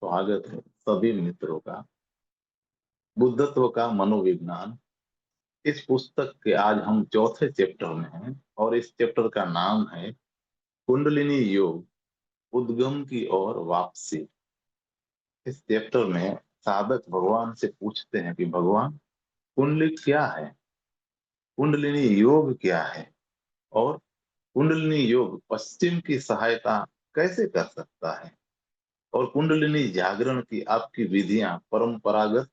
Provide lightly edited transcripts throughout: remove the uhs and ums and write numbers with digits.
स्वागत है सभी मित्रों का। बुद्धत्व का मनोविज्ञान इस पुस्तक के आज हम चौथे चैप्टर में हैं और इस चैप्टर का नाम है कुंडलिनी योग, उद्गम की ओर वापसी। इस चैप्टर में साधक भगवान से पूछते हैं कि भगवान, कुंडली क्या है, कुंडलिनी योग क्या है और कुंडलिनी योग पश्चिम की सहायता कैसे कर सकता है, और कुंडलिनी जागरण की आपकी विधियां परंपरागत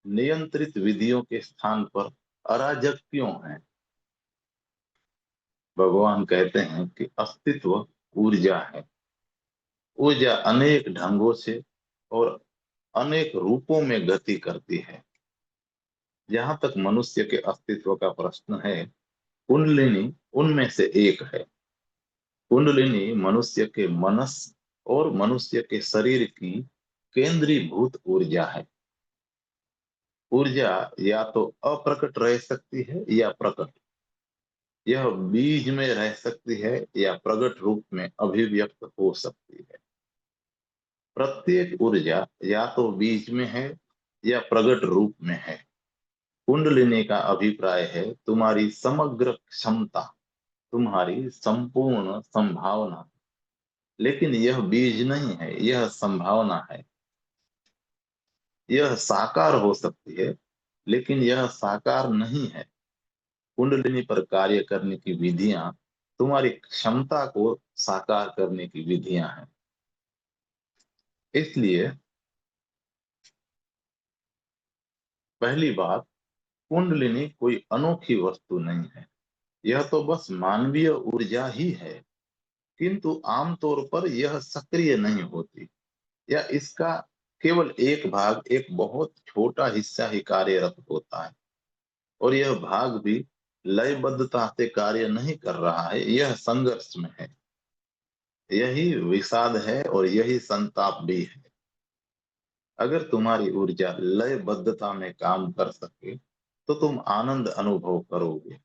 नियंत्रित विधियों के स्थान पर अराजक क्यों है। भगवान कहते हैं कि अस्तित्व ऊर्जा है। ऊर्जा अनेक ढंगों से और अनेक रूपों में गति करती है। जहां तक मनुष्य के अस्तित्व का प्रश्न है, कुंडलिनी उनमें से एक है। कुंडलिनी मनुष्य के मनस और मनुष्य के शरीर की केंद्रीभूत ऊर्जा है। ऊर्जा या तो अप्रकट रह सकती है या प्रकट। यह बीज में रह सकती है या प्रकट रूप में अभिव्यक्त हो सकती है। प्रत्येक ऊर्जा या तो बीज में है या प्रकट रूप में है। कुंडलिनी का अभिप्राय है तुम्हारी समग्र क्षमता, तुम्हारी संपूर्ण संभावना। लेकिन यह बीज नहीं है, यह संभावना है। यह साकार हो सकती है लेकिन यह साकार नहीं है। कुंडलिनी पर कार्य करने की विधियां तुम्हारी क्षमता को साकार करने की विधियां हैं। इसलिए पहली बात, कुंडलिनी कोई अनोखी वस्तु नहीं है। यह तो बस मानवीय ऊर्जा ही है, किंतु आमतौर पर यह सक्रिय नहीं होती या इसका केवल एक भाग, एक बहुत छोटा हिस्सा ही कार्यरत होता है। और यह भाग भी लयबद्धता से कार्य नहीं कर रहा है, यह संघर्ष में है। यही विषाद है और यही संताप भी है। अगर तुम्हारी ऊर्जा लयबद्धता में काम कर सके तो तुम आनंद अनुभव करोगे।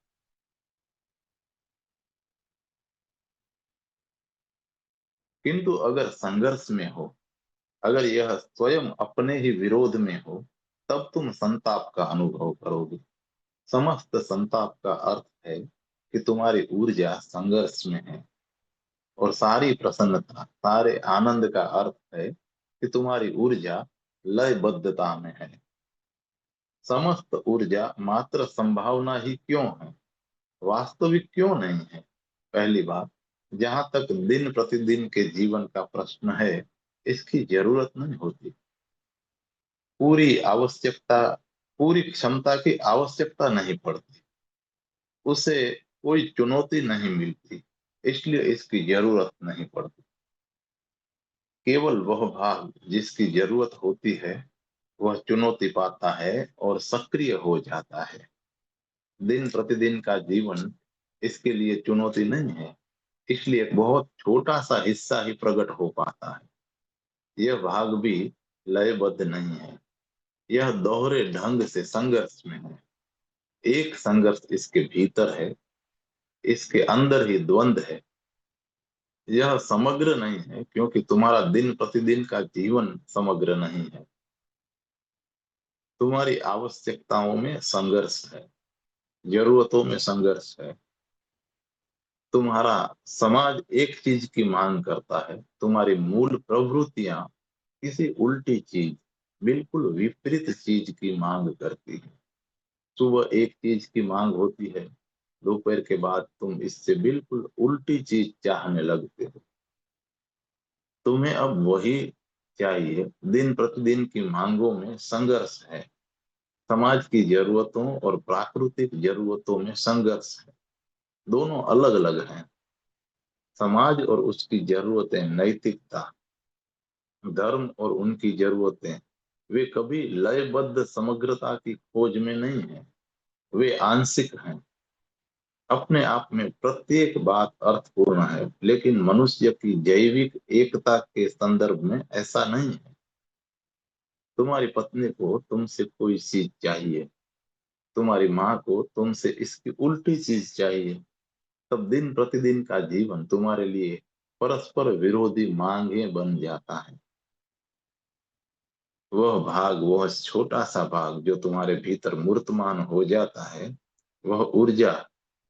किंतु अगर संघर्ष में हो, अगर यह स्वयं अपने ही विरोध में हो, तब तुम संताप का अनुभव करोगे। समस्त संताप का अर्थ है कि तुम्हारी ऊर्जा संघर्ष में है, और सारी प्रसन्नता, सारे आनंद का अर्थ है कि तुम्हारी ऊर्जा लयबद्धता में है। समस्त ऊर्जा मात्र संभावना ही क्यों है, वास्तविक क्यों नहीं है। पहली बात, जहां तक दिन प्रतिदिन के जीवन का प्रश्न है, इसकी जरूरत नहीं होती। पूरी आवश्यकता, पूरी क्षमता की आवश्यकता नहीं पड़ती। उसे कोई चुनौती नहीं मिलती, इसलिए इसकी जरूरत नहीं पड़ती। केवल वह भाग जिसकी जरूरत होती है वह चुनौती पाता है और सक्रिय हो जाता है। दिन प्रतिदिन का जीवन इसके लिए चुनौती नहीं है, इसलिए एक बहुत छोटा सा हिस्सा ही प्रकट हो पाता है। यह भाग भी लयबद्ध नहीं है, यह दोहरे ढंग से संघर्ष में है। एक संघर्ष इसके भीतर है, इसके अंदर ही द्वंद्व है। यह समग्र नहीं है क्योंकि तुम्हारा दिन प्रतिदिन का जीवन समग्र नहीं है। तुम्हारी आवश्यकताओं में संघर्ष है, जरूरतों में संघर्ष है। तुम्हारा समाज एक चीज की मांग करता है, तुम्हारी मूल प्रवृत्तियां किसी उल्टी चीज, बिल्कुल विपरीत चीज की मांग करती है। सुबह एक चीज की मांग होती है, दोपहर के बाद तुम इससे बिल्कुल उल्टी चीज चाहने लगते हो। तुम्हें अब वही चाहिए। दिन प्रतिदिन की मांगों में संघर्ष है। समाज की जरूरतों और प्राकृतिक जरूरतों में संघर्ष है। दोनों अलग अलग हैं। समाज और उसकी जरूरतें, नैतिकता, धर्म और उनकी जरूरतें, वे कभी लयबद्ध समग्रता की खोज में नहीं है, वे आंशिक हैं। अपने आप में प्रत्येक बात अर्थपूर्ण है, लेकिन मनुष्य की जैविक एकता के संदर्भ में ऐसा नहीं है। तुम्हारी पत्नी को तुमसे कोई चीज चाहिए, तुम्हारी माँ को तुमसे इसकी उल्टी चीज चाहिए, तब दिन प्रतिदिन का जीवन तुम्हारे लिए परस्पर विरोधी मांगे बन जाता है। वह भाग, वह छोटा सा भाग जो तुम्हारे भीतर मूर्तमान हो जाता है, वह ऊर्जा,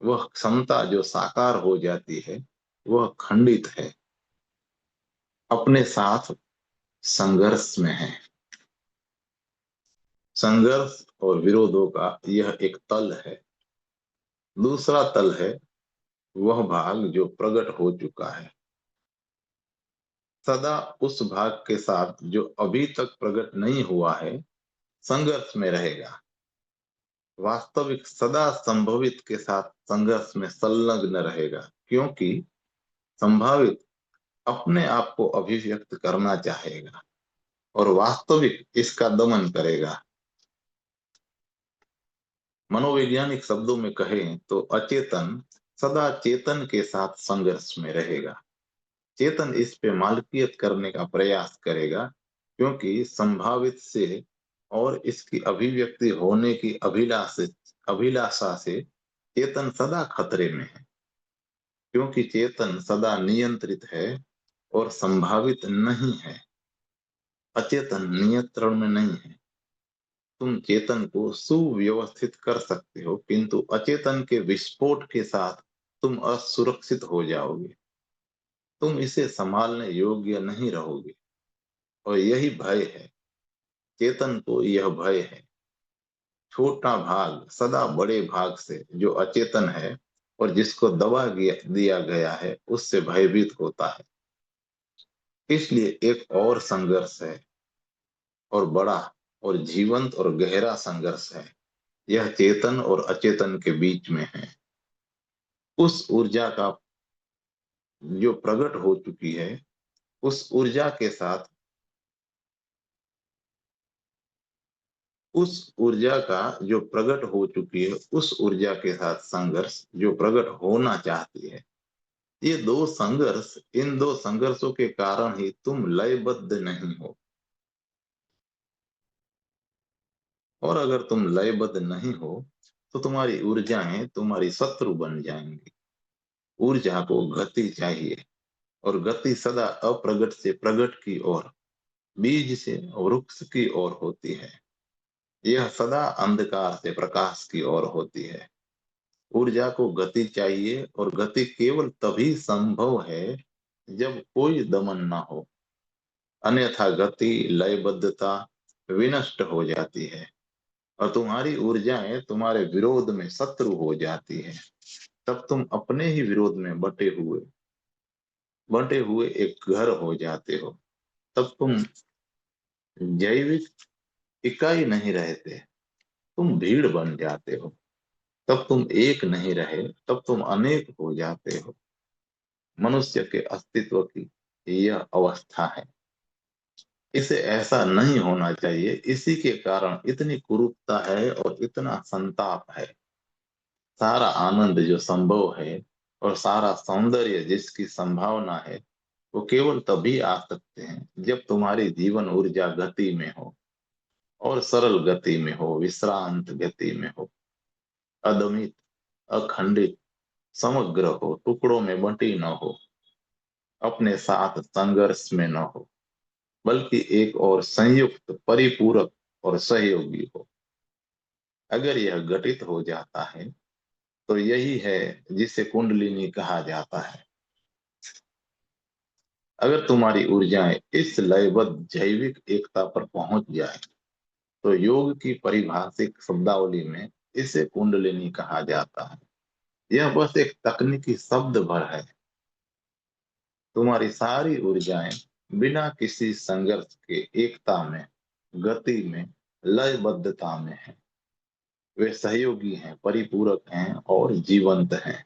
वह क्षमता जो साकार हो जाती है, वह खंडित है, अपने साथ संघर्ष में है। संघर्ष और विरोधों का यह एक तल है। दूसरा तल है वह भाग जो प्रकट हो चुका है। सदा उस भाग के साथ जो अभी तक प्रकट नहीं हुआ है संघर्ष में रहेगा। वास्तविक सदा संभवित के साथ संघर्ष में संलग्न रहेगा, क्योंकि संभावित अपने आप को अभिव्यक्त करना चाहेगा और वास्तविक इसका दमन करेगा। मनोवैज्ञानिक शब्दों में कहें तो अचेतन सदा चेतन के साथ संघर्ष में रहेगा। चेतन इस पे मालिकियत करने का प्रयास करेगा, क्योंकि संभावित से और इसकी अभिव्यक्ति होने की अभिलाषा से चेतन सदा खतरे में है, क्योंकि चेतन सदा नियंत्रित है और संभावित नहीं है। अचेतन नियंत्रण में नहीं है। तुम चेतन को सुव्यवस्थित कर सकते हो, किंतु अचेतन के विस्फोट के साथ तुम असुरक्षित हो जाओगे। तुम इसे संभालने योग्य नहीं रहोगे, और यही भय है। चेतन को यह भय है। छोटा भाग सदा बड़े भाग से जो अचेतन है और जिसको दबा दिया गया है उससे भयभीत होता है। इसलिए एक और संघर्ष है, और बड़ा और जीवंत और गहरा संघर्ष है। यह चेतन और अचेतन के बीच में है। उस ऊर्जा का जो प्रकट हो चुकी है, उस ऊर्जा के साथ, उस ऊर्जा का जो प्रकट हो चुकी है उस ऊर्जा के साथ संघर्ष जो प्रकट होना चाहती है। ये दो संघर्ष, इन दो संघर्षों के कारण ही तुम लयबद्ध नहीं हो। और अगर तुम लयबद्ध नहीं हो तो तुम्हारी ऊर्जाएं तुम्हारी शत्रु बन जाएंगी। ऊर्जा को गति चाहिए, और गति सदा अप्रगट से प्रगट की ओर, बीज से वृक्ष की ओर होती है। यह सदा अंधकार से प्रकाश की ओर होती है। ऊर्जा को गति चाहिए, और गति केवल तभी संभव है जब कोई दमन ना हो। अन्यथा गति, लयबद्धता विनष्ट हो जाती है, और तुम्हारी ऊर्जाएं तुम्हारे विरोध में शत्रु हो जाती है। तब तुम अपने ही विरोध में बटे हुए एक घर हो जाते हो। तब तुम जैविक इकाई नहीं रहते, तुम भीड़ बन जाते हो। तब तुम एक नहीं रहे, तब तुम अनेक हो जाते हो। मनुष्य के अस्तित्व की यह अवस्था है। इसे ऐसा नहीं होना चाहिए। इसी के कारण इतनी कुरूपता है और इतना संताप है। सारा आनंद जो संभव है और सारा सौंदर्य जिसकी संभावना है, वो केवल तभी आ सकते हैं जब तुम्हारी जीवन ऊर्जा गति में हो, और सरल गति में हो, विश्रांत गति में हो, अदमित, अखंडित, समग्र हो, टुकड़ों में बंटी न हो, अपने साथ संघर्ष में न हो, बल्कि एक और संयुक्त, परिपूरक और सहयोगी हो। अगर यह घटित हो जाता है तो यही है जिसे कुंडलिनी कहा जाता है। अगर तुम्हारी ऊर्जाएं इस लयबद्ध जैविक एकता पर पहुंच जाए तो योग की परिभाषिक शब्दावली में इसे कुंडलिनी कहा जाता है। यह बस एक तकनीकी शब्द भर है। तुम्हारी सारी ऊर्जाएं बिना किसी संघर्ष के एकता में, गति में, लयबद्धता में है। वे सहयोगी हैं, परिपूरक हैं और जीवंत हैं।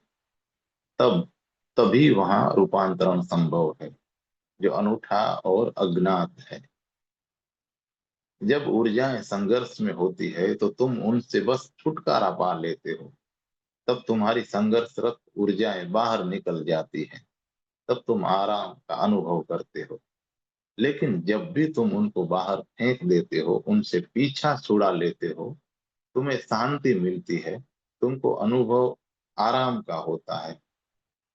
तब तभी वहां रूपांतरण संभव है, जो अनूठा और अज्ञात है। जब ऊर्जाएं संघर्ष में होती है तो तुम उनसे बस छुटकारा पा लेते हो। तब तुम्हारी संघर्षरत ऊर्जाएं बाहर निकल जाती हैं। तब तुम आराम का अनुभव करते हो। लेकिन जब भी तुम उनको बाहर फेंक देते हो, उनसे पीछा छुड़ा लेते हो, तुम्हें शांति मिलती है, तुमको अनुभव आराम का होता है,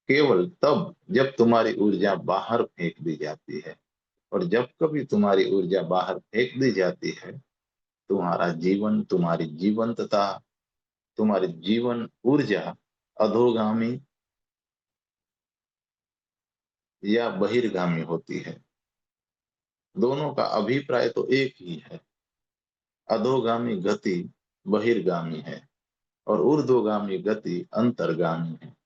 केवल तब जब तुम्हारी ऊर्जा बाहर फेंक दी जाती है। और जब कभी तुम्हारी ऊर्जा बाहर फेंक दी जाती है, तुम्हारा जीवन, तुम्हारी जीवंतता, तुम्हारी जीवन ऊर्जा अधोगामी या बहिर्गामी होती है। दोनों का अभिप्राय तो एक ही है। अधोगामी गति बहिर्गामी है और ऊर्ध्वगामी गति अंतर्गामी है।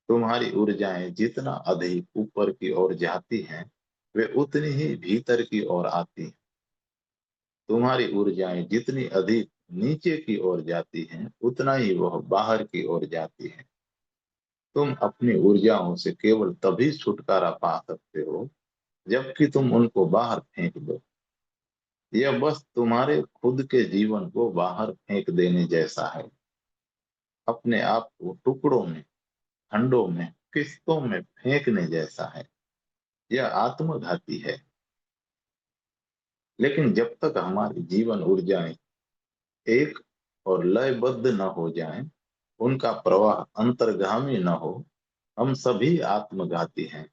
तुम्हारी ऊर्जाएं जितना अधिक ऊपर की ओर जाती हैं, वे उतनी ही भीतर की ओर आती हैं। तुम्हारी ऊर्जाएं जितनी अधिक नीचे की ओर जाती हैं, उतना ही वह बाहर की ओर जाती है। तुम अपनी ऊर्जाओं से केवल तभी छुटकारा पा सकते हो जबकि तुम उनको बाहर फेंक दो। यह बस तुम्हारे खुद के जीवन को बाहर फेंक देने जैसा है। अपने आप को टुकड़ों में, खंडों में, किस्तों में फेंकने जैसा है। यह आत्मघाती है। लेकिन जब तक हमारी जीवन ऊर्जाएं एक और लयबद्ध न हो जाएं, उनका प्रवाह अंतर्गामी न हो, हम सभी आत्मघाती हैं।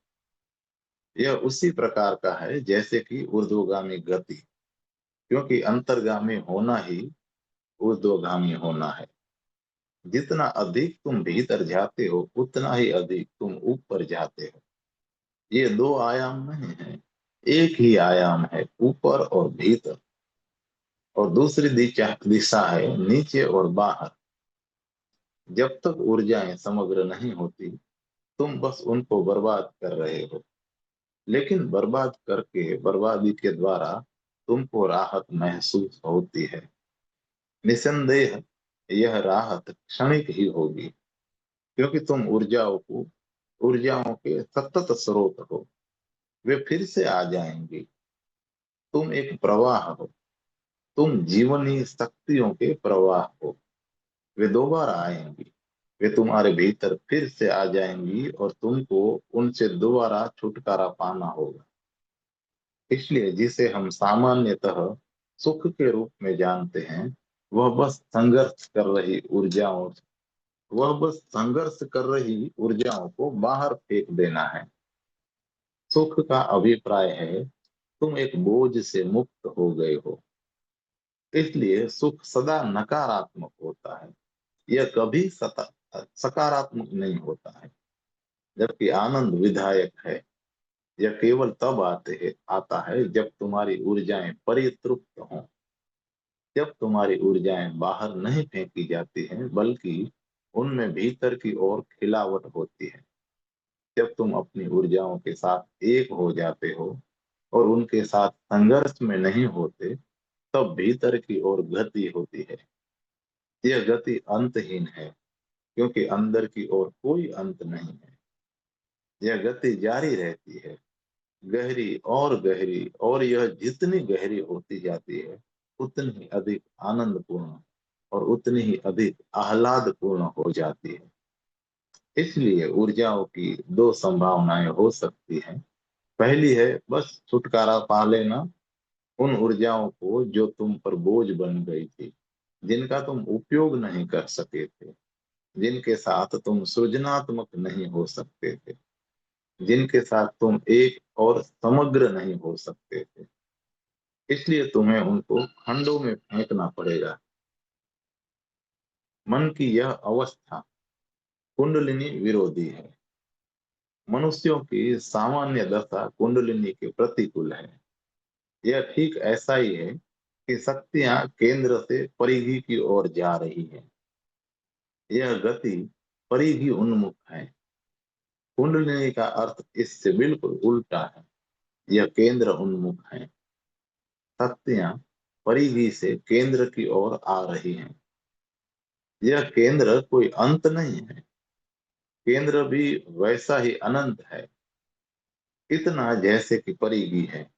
यह उसी प्रकार का है जैसे कि ऊर्ध्वगामी गति, क्योंकि अंतर्गामी होना ही ऊर्ध्वगामी होना है। जितना अधिक तुम भीतर जाते हो, उतना ही अधिक तुम ऊपर जाते हो। ये दो आयाम नहीं है, एक ही आयाम है, ऊपर और भीतर। और दूसरी दिशा दिशा है नीचे और बाहर। जब तक ऊर्जाएं समग्र नहीं होती, तुम बस उनको बर्बाद कर रहे हो। लेकिन बर्बाद करके, बर्बादी के द्वारा तुमको राहत महसूस होती है। निसंदेह यह राहत क्षणिक ही होगी, क्योंकि तुम ऊर्जाओं के सतत स्रोत हो। वे फिर से आ जाएंगी। तुम एक प्रवाह हो। तुम जीवनी शक्तियों के प्रवाह हो। वे दोबारा आएंगी। वे तुम्हारे भीतर फिर से आ जाएंगी और तुमको उनसे दोबारा छुटकारा पाना होगा। इसलिए जिसे हम सामान्यतः सुख के रूप में जानते हैं, वह बस संघर्ष कर रही ऊर्जाओं वह बस संघर्ष कर रही ऊर्जाओं को बाहर फेंक देना है। सुख का अभिप्राय है तुम एक बोझ से मुक्त हो गए हो। इसलिए सुख सदा नकारात्मक होता है। यह कभी सकारात्मक नहीं होता है। जबकि आनंद विधायक है। यह केवल तब आता है जब तुम्हारी ऊर्जाएं परितृप्त हों। जब तुम्हारी ऊर्जाएं बाहर नहीं फेंकी जाती हैं, बल्कि उनमें भीतर की ओर खिलावट होती है। जब तुम अपनी ऊर्जाओं के साथ एक हो जाते हो और उनके साथ संघर्ष में नहीं होते, तब भीतर की ओर गति होती है। यह गति अंतहीन है, क्योंकि अंदर की ओर कोई अंत नहीं है। यह गति जारी रहती है, गहरी और गहरी, और यह जितनी गहरी होती जाती है, उतनी ही अधिक आनंदपूर्ण और उतनी ही अधिक आह्लादपूर्ण हो जाती है। इसलिए ऊर्जाओं की दो संभावनाएं हो सकती हैं। पहली है बस छुटकारा पा लेना उन ऊर्जाओं को जो तुम पर बोझ बन गई थी, जिनका तुम उपयोग नहीं कर सके थे, जिनके साथ तुम सृजनात्मक नहीं हो सकते थे, जिनके साथ तुम एक और समग्र नहीं हो सकते थे। इसलिए तुम्हें उनको खंडों में फेंकना पड़ेगा। मन की यह अवस्था कुंडलिनी विरोधी है। मनुष्यों की सामान्य दशा कुंडलिनी के प्रतिकूल है। यह ठीक ऐसा ही है कि शक्तियां केंद्र से परिधि की ओर जा रही है। यह गति परिधि उन्मुख है। कुंडलिनी का अर्थ इससे बिल्कुल उल्टा है। यह केंद्र उन्मुख है। शक्तियां परिधि से केंद्र की ओर आ रही हैं। यह केंद्र कोई अंत नहीं है। केंद्र भी वैसा ही अनंत है, इतना जैसे कि परिधि है।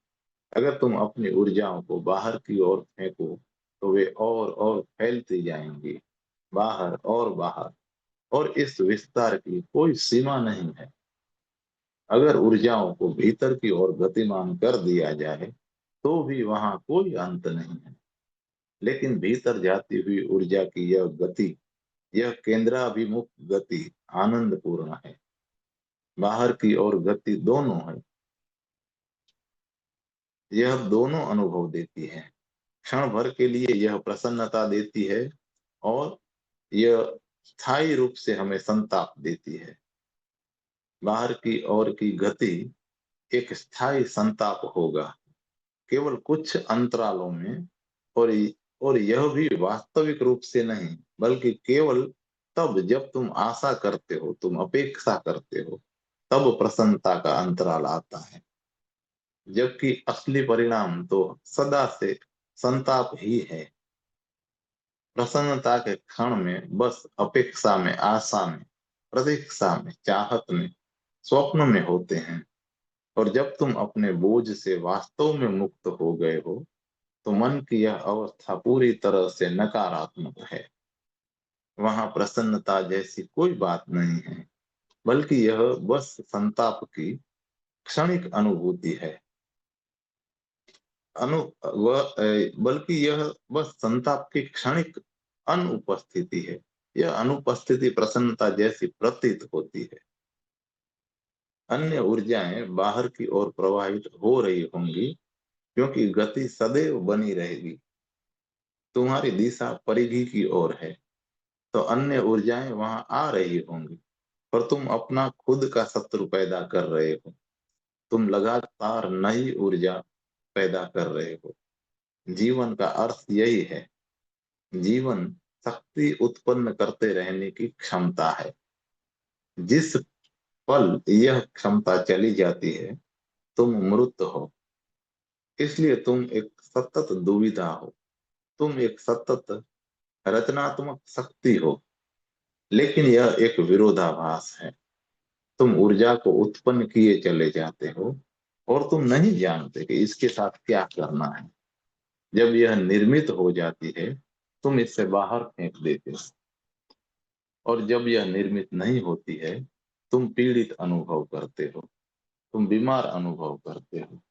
अगर तुम अपनी ऊर्जाओं को बाहर की ओर फेंको, तो वे और फैलती जाएंगी, बाहर और बाहर, और इस विस्तार की कोई सीमा नहीं है। अगर ऊर्जाओं को भीतर की ओर गतिमान कर दिया जाए, तो भी वहां कोई अंत नहीं है। लेकिन भीतर जाती हुई ऊर्जा की यह गति, यह केंद्राभिमुख गति आनंदपूर्ण है। बाहर की ओर गति दोनों है। यह दोनों अनुभव देती है। क्षण भर के लिए यह प्रसन्नता देती है और यह स्थायी रूप से हमें संताप देती है। बाहर की ओर की गति एक स्थायी संताप होगा, केवल कुछ अंतरालों में, और और यह भी वास्तविक रूप से नहीं, बल्कि केवल तब जब तुम आशा करते हो, तुम अपेक्षा करते हो, तब प्रसन्नता का अंतराल आता है। जबकि असली परिणाम तो सदा से संताप ही है। प्रसन्नता के क्षण में बस अपेक्षा में, आशा में, प्रतीक्षा में, चाहत में, स्वप्न में होते हैं। और जब तुम अपने बोझ से वास्तव में मुक्त हो गए हो, तो मन की यह अवस्था पूरी तरह से नकारात्मक है। वहां प्रसन्नता जैसी कोई बात नहीं है, बल्कि यह बस संताप की क्षणिक अनुभूति है। अनु बल्कि यह बस संताप की क्षणिक अनुपस्थिति है। यह अनुपस्थिति प्रसन्नता जैसी प्रतीत होती है। अन्य ऊर्जाएं बाहर की ओर प्रवाहित हो रही होंगी, क्योंकि गति सदैव बनी रहेगी। तुम्हारी दिशा परिधि की ओर है, तो अन्य ऊर्जाएं वहां आ रही होंगी, पर तुम अपना खुद का शत्रु पैदा कर रहे हो। तुम लगातार नई ऊर्जा पैदा कर रहे हो। जीवन का अर्थ यही है। जीवन शक्ति उत्पन्न करते रहने की क्षमता है। जिस पल यह क्षमता चली जाती है, तुम मृत हो। इसलिए तुम एक सतत दुविधा हो। तुम एक सतत रचनात्मक शक्ति हो, लेकिन यह एक विरोधाभास है। तुम ऊर्जा को उत्पन्न किए चले जाते हो और तुम नहीं जानते कि इसके साथ क्या करना है। जब यह निर्मित हो जाती है, तुम इससे बाहर फेंक देते हो, और जब यह निर्मित नहीं होती है, तुम पीड़ित अनुभव करते हो, तुम बीमार अनुभव करते हो।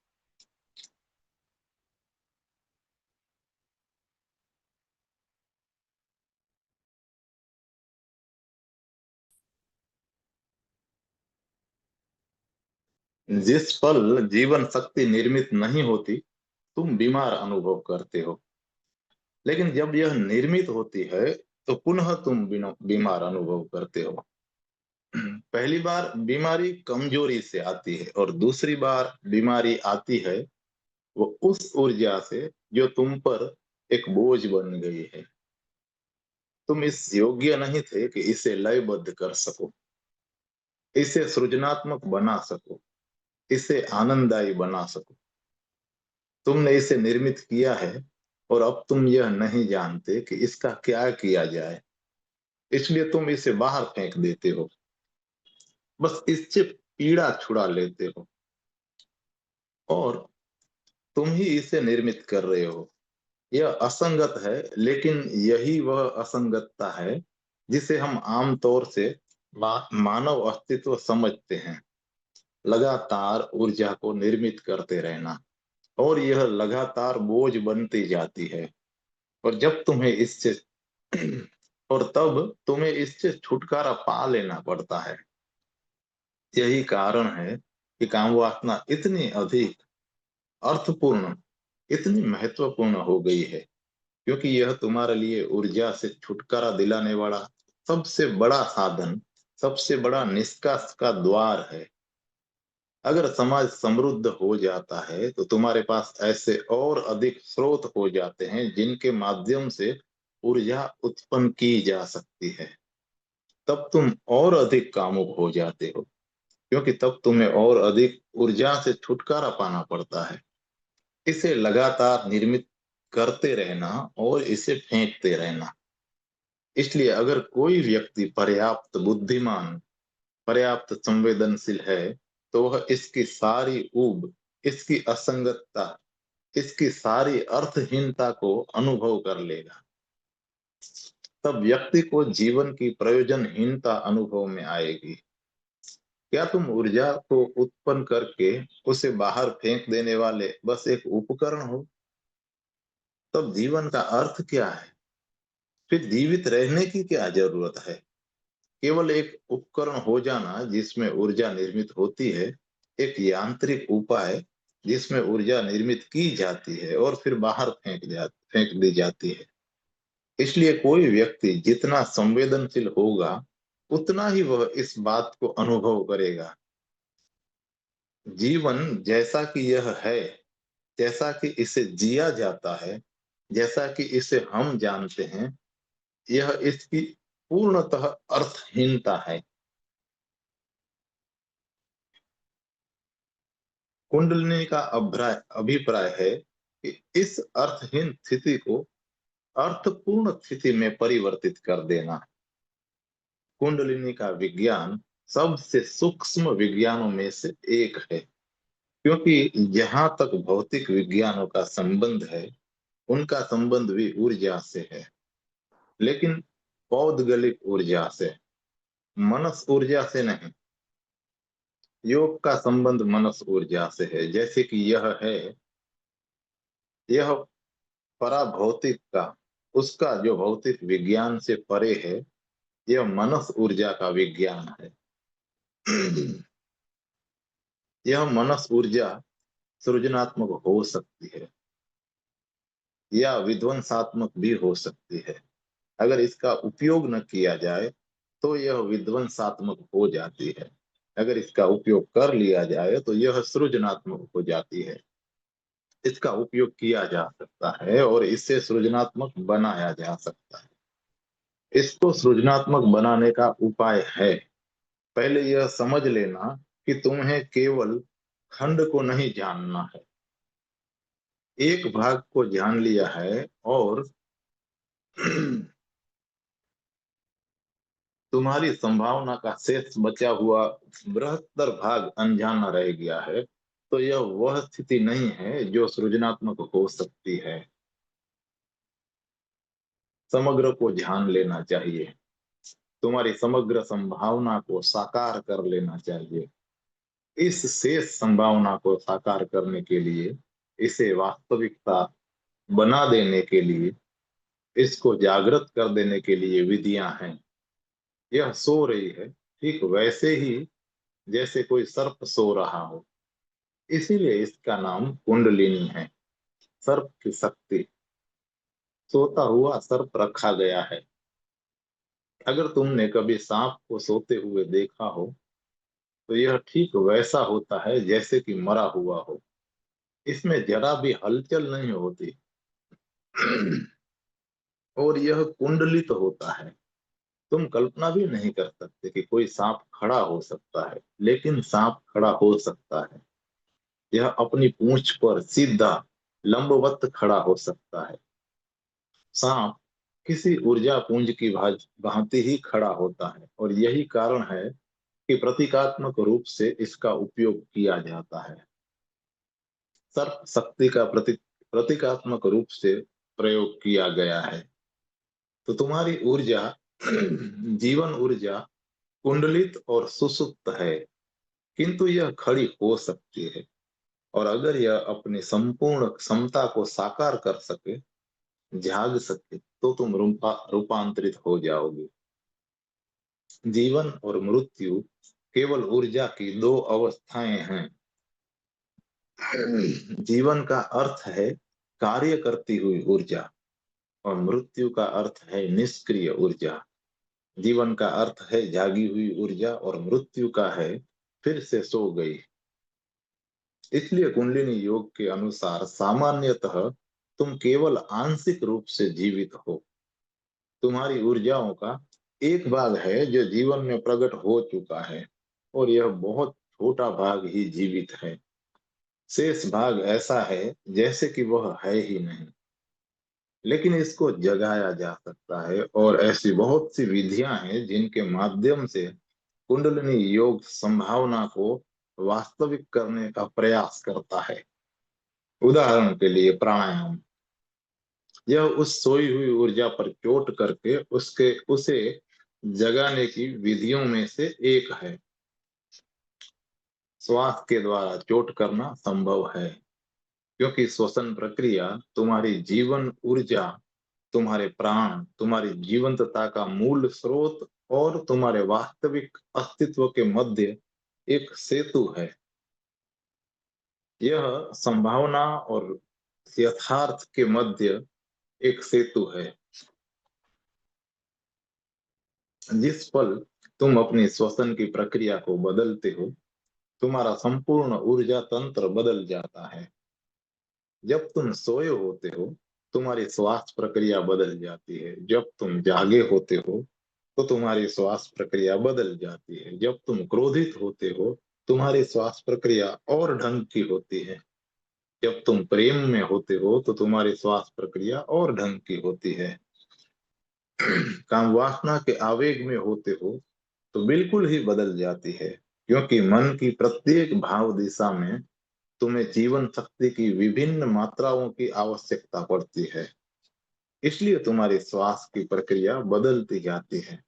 जिस पल जीवन शक्ति निर्मित नहीं होती, तुम बीमार अनुभव करते हो। लेकिन जब यह निर्मित होती है, तो पुनः तुम बीमार अनुभव करते हो। पहली बार बीमारी कमजोरी से आती है, और दूसरी बार बीमारी आती है वो उस ऊर्जा से जो तुम पर एक बोझ बन गई है। तुम इस योग्य नहीं थे कि इसे लयबद्ध कर सको, इसे सृजनात्मक बना सको, इसे आनंददायी बना सको। तुमने इसे निर्मित किया है, और अब तुम यह नहीं जानते कि इसका क्या किया जाए, इसलिए तुम इसे बाहर फेंक देते हो। बस इससे पीड़ा छुड़ा लेते हो, और तुम ही इसे निर्मित कर रहे हो। यह असंगत है, लेकिन यही वह असंगतता है जिसे हम आमतौर से मानव अस्तित्व समझते हैं। लगातार ऊर्जा को निर्मित करते रहना, और यह लगातार बोझ बनती जाती है। और जब तुम्हें इससे और तब तुम्हें इससे छुटकारा पा लेना पड़ता है। यही कारण है कि काम वासना इतनी अधिक अर्थपूर्ण, इतनी महत्वपूर्ण हो गई है, क्योंकि यह तुम्हारे लिए ऊर्जा से छुटकारा दिलाने वाला सबसे बड़ा साधन, सबसे बड़ा निष्कास का द्वार है। अगर समाज समृद्ध हो जाता है, तो तुम्हारे पास ऐसे और अधिक स्रोत हो जाते हैं जिनके माध्यम से ऊर्जा उत्पन्न की जा सकती है। तब तुम और अधिक कामुक हो जाते हो, क्योंकि तब तुम्हें और अधिक ऊर्जा से छुटकारा पाना पड़ता है। इसे लगातार निर्मित करते रहना और इसे फेंकते रहना। इसलिए अगर कोई व्यक्ति पर्याप्त बुद्धिमान, पर्याप्त संवेदनशील है, तो वह इसकी सारी ऊब, इसकी असंगतता, इसकी सारी अर्थहीनता को अनुभव कर लेगा। तब व्यक्ति को जीवन की प्रयोजनहीनता अनुभव में आएगी। क्या तुम ऊर्जा को उत्पन्न करके उसे बाहर फेंक देने वाले बस एक उपकरण हो? तब जीवन का अर्थ क्या है? फिर जीवित रहने की क्या जरूरत है? केवल एक उपकरण हो जाना जिसमें ऊर्जा निर्मित होती है, एक यांत्रिक उपाय जिसमें ऊर्जा निर्मित की जाती है और फिर बाहर फेंक दी जाती है। इसलिए कोई व्यक्ति जितना संवेदनशील होगा, उतना ही वह इस बात को अनुभव करेगा। जीवन जैसा कि यह है, जैसा कि इसे जिया जाता है, जैसा कि इसे हम जानते हैं, यह इसकी पूर्णतः अर्थहीनता है। कुंडलिनी का अभिप्राय है कि इस अर्थहीन स्थिति को अर्थपूर्ण स्थिति में परिवर्तित कर देना। कुंडलिनी का विज्ञान सबसे सूक्ष्म विज्ञानों में से एक है, क्योंकि जहां तक भौतिक विज्ञानों का संबंध है, उनका संबंध भी ऊर्जा से है, लेकिन पौद्गलिक ऊर्जा से, मनस ऊर्जा से नहीं। योग का संबंध मनस ऊर्जा से है, जैसे कि यह पराभौतिक का, उसका जो भौतिक विज्ञान से परे है, यह मनस ऊर्जा का विज्ञान है। यह मनस ऊर्जा सृजनात्मक हो सकती है या विध्वंसात्मक भी हो सकती है। अगर इसका उपयोग न किया जाए तो यह विध्वंसात्मक हो जाती है। अगर इसका उपयोग कर लिया जाए तो यह सृजनात्मक हो जाती है। इसका उपयोग किया जा सकता है और इससे सृजनात्मक बनाया जा सकता है। इसको सृजनात्मक बनाने का उपाय है, पहले यह समझ लेना कि तुम्हें केवल खंड को नहीं जानना है, एक भाग को जान लिया है और तुम्हारी संभावना का शेष बचा हुआ बृहत्तर भाग अनजाना रह गया है, तो यह वह स्थिति नहीं है जो सृजनात्मक हो सकती है। समग्र को ध्यान लेना चाहिए, तुम्हारी समग्र संभावना को साकार कर लेना चाहिए। इस शेष संभावना को साकार करने के लिए, इसे वास्तविकता बना देने के लिए, इसको जागृत कर देने के लिए विधियां हैं। यह सो रही है ठीक वैसे ही जैसे कोई सर्प सो रहा हो, इसीलिए इसका नाम कुंडलिनी है। सर्प की शक्ति, सोता हुआ सर्प रखा गया है। अगर तुमने कभी सांप को सोते हुए देखा हो, तो यह ठीक वैसा होता है जैसे कि मरा हुआ हो, इसमें जरा भी हलचल नहीं होती। और यह कुंडलित होता है। तुम कल्पना भी नहीं कर सकते कि कोई सांप खड़ा हो सकता है, लेकिन सांप खड़ा हो सकता है। यह अपनी पूंछ पर सीधा लंबवत खड़ा हो सकता है। सांप किसी ऊर्जा पुंज की भांति ही खड़ा होता है और यही कारण है कि प्रतीकात्मक रूप से इसका उपयोग किया जाता है। सर्प शक्ति का प्रतीकात्मक रूप से प्रयोग किया गया है। तो तुम्हारी ऊर्जा जीवन ऊर्जा कुंडलित और सुसुप्त है, किंतु यह खड़ी हो सकती है। और अगर यह अपनी संपूर्ण क्षमता को साकार कर सके, जाग सके, तो तुम रूपांतरित हो जाओगे। जीवन और मृत्यु केवल ऊर्जा की दो अवस्थाएं हैं। जीवन का अर्थ है कार्य करती हुई ऊर्जा और मृत्यु का अर्थ है निष्क्रिय ऊर्जा। जीवन का अर्थ है जागी हुई ऊर्जा और मृत्यु का है फिर से सो गई। इसलिए कुंडलिनी योग के अनुसार सामान्यतः तुम केवल आंशिक रूप से जीवित हो। तुम्हारी ऊर्जाओं का एक भाग है जो जीवन में प्रकट हो चुका है और यह बहुत छोटा भाग ही जीवित है। शेष भाग ऐसा है जैसे कि वह है ही नहीं, लेकिन इसको जगाया जा सकता है और ऐसी बहुत सी विधियां हैं जिनके माध्यम से कुंडलिनी योग संभावना को वास्तविक करने का प्रयास करता है। उदाहरण के लिए प्राणायाम, यह उस सोई हुई ऊर्जा पर चोट करके उसके उसे जगाने की विधियों में से एक है। श्वास के द्वारा चोट करना संभव है, क्योंकि श्वसन प्रक्रिया तुम्हारी जीवन ऊर्जा, तुम्हारे प्राण, तुम्हारी जीवंतता का मूल स्रोत और तुम्हारे वास्तविक अस्तित्व के मध्य एक सेतु है। यह संभावना और यथार्थ के मध्य एक सेतु है। जिस पल तुम अपनी श्वसन की प्रक्रिया को बदलते हो, तुम्हारा संपूर्ण ऊर्जा तंत्र बदल जाता है। जब तुम सोए होते हो, तुम्हारी श्वास प्रक्रिया बदल जाती है। जब तुम जागे होते हो, तो तुम्हारी श्वास प्रक्रिया बदल जाती है। जब तुम क्रोधित होते हो, तुम्हारी श्वास प्रक्रिया और ढंग की होती है। जब तुम प्रेम में होते हो, तो तुम्हारी श्वास प्रक्रिया और ढंग की होती है। काम वासना के आवेग में होते हो, तो बिल्कुल ही बदल जाती है, क्योंकि मन की प्रत्येक भाव दिशा में तुम्हें जीवन शक्ति की विभिन्न मात्राओं की आवश्यकता पड़ती है। इसलिए तुम्हारी श्वास की प्रक्रिया बदलती जाती है।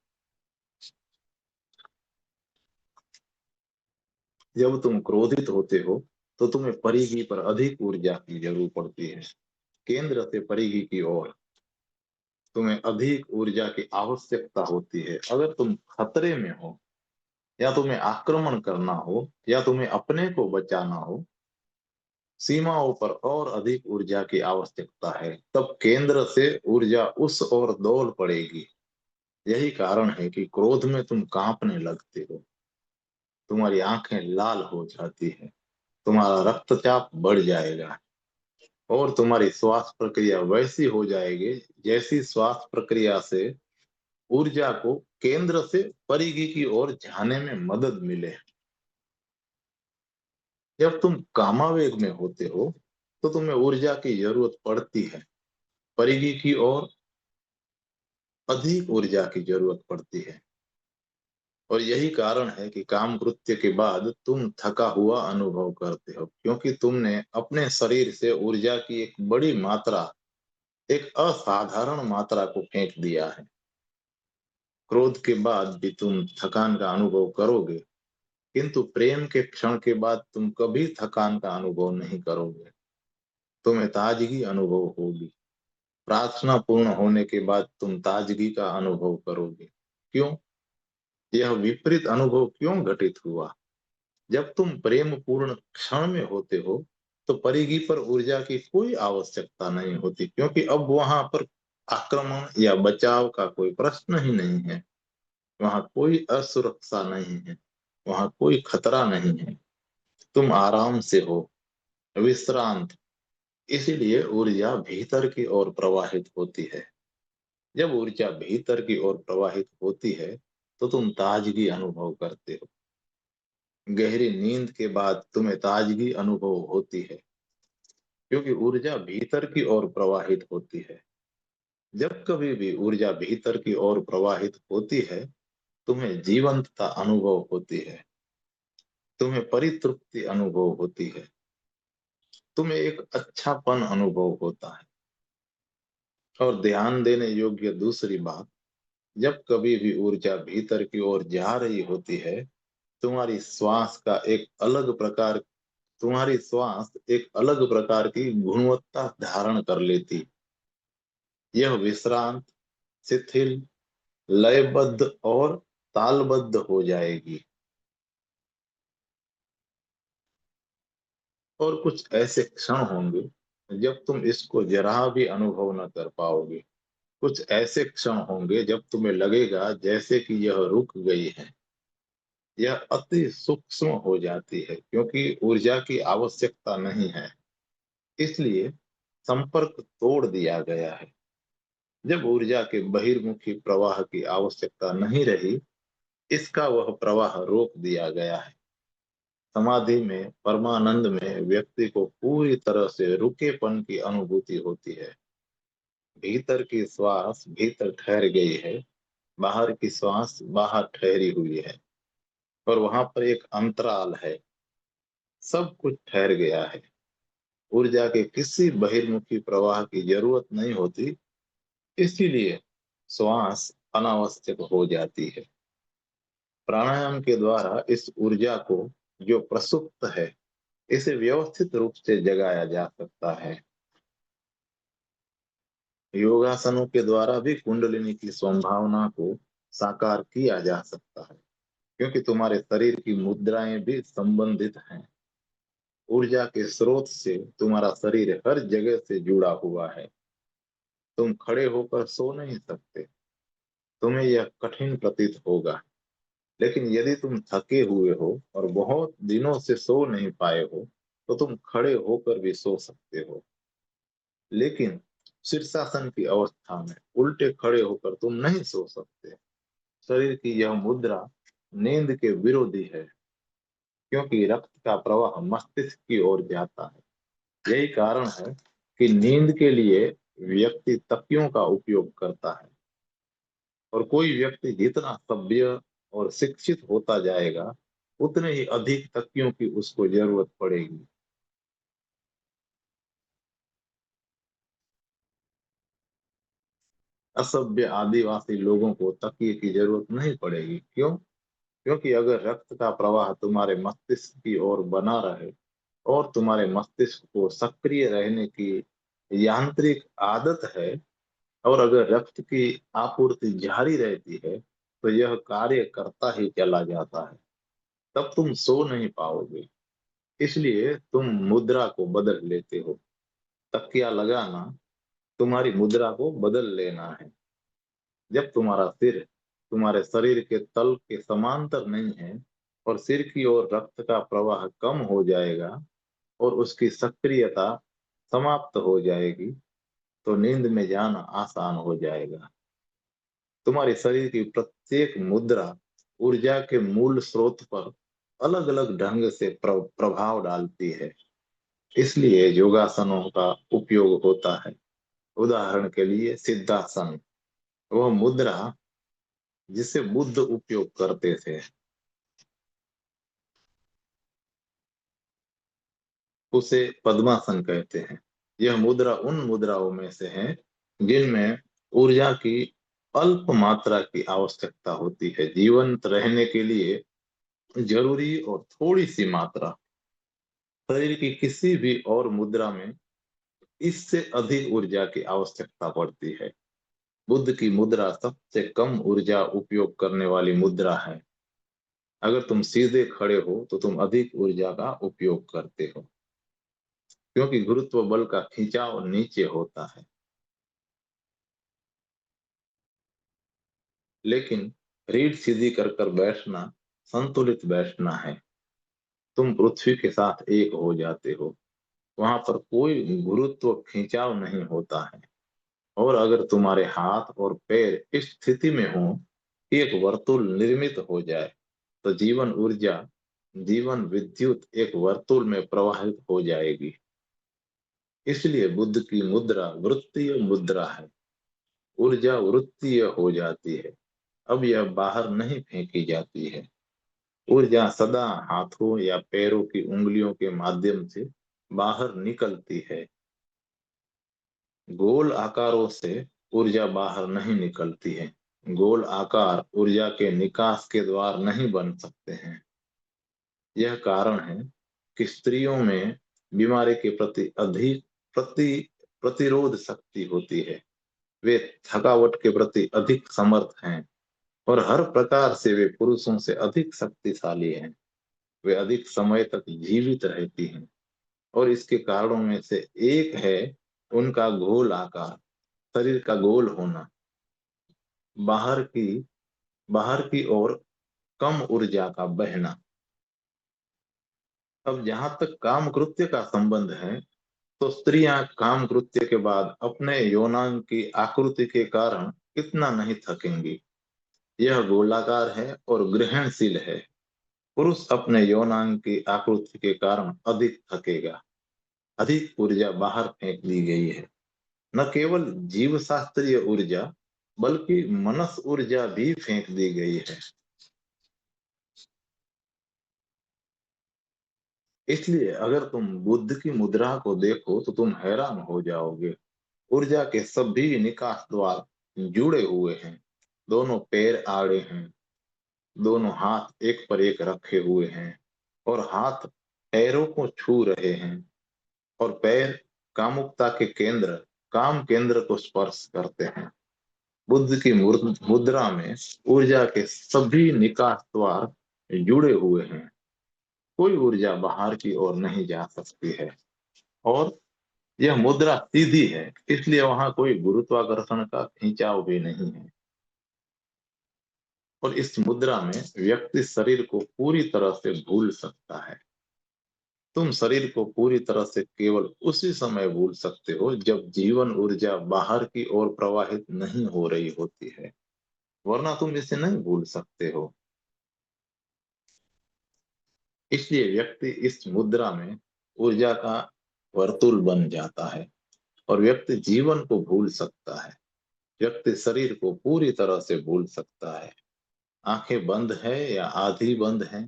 जब तुम क्रोधित होते हो, तो तुम्हें परिधि पर अधिक ऊर्जा की जरूरत पड़ती है। केंद्र से परिधि की ओर तुम्हें अधिक ऊर्जा की आवश्यकता होती है। अगर तुम खतरे में हो, या तुम्हें आक्रमण करना हो, या तुम्हें अपने को बचाना हो, सीमाओं पर और अधिक ऊर्जा की आवश्यकता है। तब केंद्र से ऊर्जा उस ओर दौड़ पड़ेगी। यही कारण है कि क्रोध में तुम कांपने लगते हो, तुम्हारी आंखें लाल हो जाती है, तुम्हारा रक्तचाप बढ़ जाएगा, और तुम्हारी श्वास प्रक्रिया वैसी हो जाएगी जैसी श्वास प्रक्रिया से ऊर्जा को केंद्र से परिधि की ओर जाने में मदद मिले। जब तुम कामावेग में होते हो, तो तुम्हें ऊर्जा की जरूरत पड़ती है। परिधि की ओर अधिक ऊर्जा की जरूरत पड़ती है। और यही कारण है कि काम कृत्य के बाद तुम थका हुआ अनुभव करते हो, क्योंकि तुमने अपने शरीर से ऊर्जा की एक बड़ी मात्रा, एक असाधारण मात्रा को फेंक दिया है। क्रोध के बाद भी तुम थकान का अनुभव करोगे, किंतु प्रेम के क्षण के बाद तुम कभी थकान का अनुभव नहीं करोगे। तुम्हें ताजगी अनुभव होगी। प्रार्थना पूर्ण होने के बाद तुम ताजगी का अनुभव करोगे। क्यों? यह विपरीत अनुभव क्यों घटित हुआ? जब तुम प्रेम पूर्ण क्षण में होते हो, तो परिधि पर ऊर्जा की कोई आवश्यकता नहीं होती, क्योंकि अब वहां पर आक्रमण या बचाव का कोई प्रश्न ही नहीं है। वहां कोई असुरक्षा नहीं है, वहां कोई खतरा नहीं है। तुम आराम से हो, विश्रांत। इसीलिए ऊर्जा भीतर की ओर प्रवाहित होती है। जब ऊर्जा भीतर की ओर प्रवाहित होती है, तो तुम ताजगी अनुभव करते हो। गहरी नींद के बाद तुम्हें ताजगी अनुभव होती है, क्योंकि ऊर्जा भीतर की ओर प्रवाहित होती है। जब कभी भी ऊर्जा भीतर की ओर प्रवाहित होती है, तुम्हें जीवंतता अनुभव होती है, तुम्हें परितृप्ति अनुभव होती है, तुम्हें एक अच्छापन अनुभव होता है। और ध्यान देने योग्य दूसरी बात, जब कभी भी ऊर्जा भीतर की ओर जा रही होती है, तुम्हारी श्वास का एक अलग प्रकार तुम्हारी श्वास एक अलग प्रकार की गुणवत्ता धारण कर लेती। यह विश्रांत, शिथिल, लयबद्ध और तालबद्ध हो जाएगी। और कुछ ऐसे क्षण होंगे जब तुम इसको जरा भी अनुभव न कर पाओगे। कुछ ऐसे क्षण होंगे जब तुम्हें लगेगा जैसे कि यह रुक गई है। यह अति सूक्ष्म हो जाती है, क्योंकि ऊर्जा की आवश्यकता नहीं है, इसलिए संपर्क तोड़ दिया गया है। जब ऊर्जा के बहिर्मुखी प्रवाह की आवश्यकता नहीं रही, इसका वह प्रवाह रोक दिया गया है। समाधि में, परमानंद में व्यक्ति को पूरी तरह से रुकेपन की अनुभूति होती है। भीतर की श्वास भीतर ठहर गई है, बाहर की श्वास बाहर ठहरी हुई है, और वहां पर एक अंतराल है। सब कुछ ठहर गया है। ऊर्जा के किसी बहिर्मुखी प्रवाह की जरूरत नहीं होती, इसीलिए श्वास अनावश्यक हो जाती है। प्राणायाम के द्वारा इस ऊर्जा को, जो प्रसुप्त है, इसे व्यवस्थित रूप से जगाया जा सकता है। योगासनों के द्वारा भी कुंडलिनी की संभावना को साकार किया जा सकता है, क्योंकि तुम्हारे शरीर की मुद्राएं भी संबंधित हैं। ऊर्जा के स्रोत से तुम्हारा शरीर हर जगह से जुड़ा हुआ है। तुम खड़े होकर सो नहीं सकते। तुम्हें यह कठिन प्रतीत होगा, लेकिन यदि तुम थके हुए हो और बहुत दिनों से सो नहीं पाए हो, तो तुम खड़े होकर भी सो सकते हो। लेकिन शीर्षासन की अवस्था में उल्टे खड़े होकर तुम नहीं सो सकते। शरीर की यह मुद्रा नींद के विरोधी है, क्योंकि रक्त का प्रवाह मस्तिष्क की ओर जाता है। यही कारण है कि नींद के लिए व्यक्ति तकियों का उपयोग करता है, और कोई व्यक्ति जितना सभ्य और शिक्षित होता जाएगा, उतने ही अधिक तकियों की उसको जरूरत पड़ेगी। असभ्य आदिवासी लोगों को तकिए की जरूरत नहीं पड़ेगी। क्यों? क्योंकि अगर रक्त का प्रवाह तुम्हारे मस्तिष्क की ओर बना रहे और तुम्हारे मस्तिष्क को सक्रिय रहने की यांत्रिक आदत है, और अगर रक्त की आपूर्ति जारी रहती है, तो यह कार्य करता ही चला जाता है। तब तुम सो नहीं पाओगे। इसलिए तुम मुद्रा को बदल लेते हो। तकिया लगाना तुम्हारी मुद्रा को बदल लेना है। जब तुम्हारा सिर तुम्हारे शरीर के तल के समांतर नहीं है और सिर की ओर रक्त का प्रवाह कम हो जाएगा और उसकी सक्रियता समाप्त हो जाएगी, तो नींद में जाना आसान हो जाएगा। तुम्हारे शरीर की प्रत्येक मुद्रा ऊर्जा के मूल स्रोत पर अलग अलग ढंग से प्रभाव डालती है। इसलिए योगासनों का उपयोग होता है। उदाहरण के लिए सिद्धासन, वह मुद्रा जिसे बुद्ध उपयोग करते थे, उसे पद्मासन कहते हैं। यह मुद्रा उन मुद्राओं में से है जिनमें ऊर्जा की अल्प मात्रा की आवश्यकता होती है। जीवंत रहने के लिए जरूरी और थोड़ी सी मात्रा। शरीर की किसी भी और मुद्रा में इससे अधिक ऊर्जा की आवश्यकता पड़ती है। बुद्ध की मुद्रा सबसे कम ऊर्जा उपयोग करने वाली मुद्रा है। अगर तुम सीधे खड़े हो तो तुम अधिक ऊर्जा का उपयोग करते हो, क्योंकि गुरुत्व बल का खिंचाव नीचे होता है। लेकिन रीढ़ सीधी कर कर बैठना संतुलित बैठना है। तुम पृथ्वी के साथ एक हो जाते हो। वहां पर कोई गुरुत्व खिंचाव नहीं होता है। और अगर तुम्हारे हाथ और पैर इस स्थिति में हो कि एक वर्तुल निर्मित हो जाए, तो जीवन ऊर्जा, जीवन विद्युत एक वर्तुल में प्रवाहित हो जाएगी। इसलिए बुद्ध की मुद्रा वृत्तीय मुद्रा है। ऊर्जा वृत्तीय हो जाती है। अब यह बाहर नहीं फेंकी जाती है। ऊर्जा सदा हाथों या पैरों की उंगलियों के माध्यम से बाहर निकलती है। गोल आकारों से ऊर्जा बाहर नहीं निकलती है। गोल आकार ऊर्जा के निकास के द्वार नहीं बन सकते हैं। यह कारण है कि स्त्रियों में बीमारी के प्रति अधिक प्रति प्रतिरोध शक्ति होती है। वे थकावट के प्रति अधिक समर्थ हैं और हर प्रकार से वे पुरुषों से अधिक शक्तिशाली हैं। वे अधिक समय तक जीवित रहती हैं, और इसके कारणों में से एक है उनका गोल आकार, शरीर का गोल होना, बाहर की बाहर की ओर कम ऊर्जा का बहना। अब जहां तक काम कृत्य का संबंध है, तो स्त्रियां काम कृत्य के बाद अपने यौनांग की आकृति के कारण इतना नहीं थकेंगी। यह गोलाकार है और ग्रहणशील है। पुरुष अपने यौनांग की आकृति के कारण अधिक थकेगा। अधिक ऊर्जा बाहर फेंक दी गई है। न केवल जीव शास्त्रीय ऊर्जा, बल्कि मनस ऊर्जा भी फेंक दी गई है। इसलिए अगर तुम बुद्ध की मुद्रा को देखो तो तुम हैरान हो जाओगे। ऊर्जा के सभी निकास द्वार जुड़े हुए हैं। दोनों पैर आड़े हैं। दोनों हाथ एक पर एक रखे हुए हैं, और हाथ पैरों को छू रहे हैं, और पैर कामुकता के केंद्र, काम केंद्र को स्पर्श करते हैं। बुद्ध की मुद्रा में ऊर्जा के सभी निकास द्वार जुड़े हुए हैं। कोई ऊर्जा बाहर की ओर नहीं जा सकती है, और यह मुद्रा सीधी है, इसलिए वहां कोई गुरुत्वाकर्षण का खिंचाव भी नहीं है। और इस मुद्रा में व्यक्ति शरीर को पूरी तरह से भूल सकता है। तुम शरीर को पूरी तरह से केवल उसी समय भूल सकते हो जब जीवन ऊर्जा बाहर की ओर प्रवाहित नहीं हो रही होती है, वरना तुम इसे नहीं भूल सकते हो। इसलिए व्यक्ति इस मुद्रा में ऊर्जा का वर्तुल बन जाता है, और व्यक्ति जीवन को भूल सकता है। व्यक्ति शरीर को पूरी तरह से भूल सकता है। आंखें बंद है या आधी बंद है,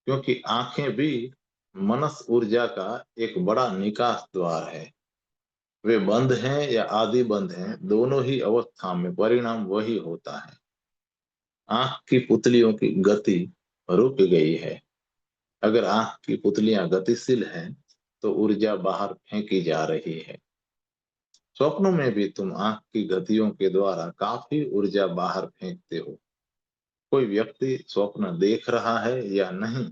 क्योंकि आंखें भी मनस ऊर्जा का एक बड़ा निकास द्वार है। वे बंद हैं या आधी बंद हैं, दोनों ही अवस्था में परिणाम वही होता है। आंख की पुतलियों की गति रुक गई है। अगर आंख की पुतलियां गतिशील हैं, तो ऊर्जा बाहर फेंकी जा रही है। स्वप्नों में भी तुम आंख की गतियों के द्वारा काफी ऊर्जा बाहर फेंकते हो। कोई व्यक्ति स्वप्न देख रहा है या नहीं,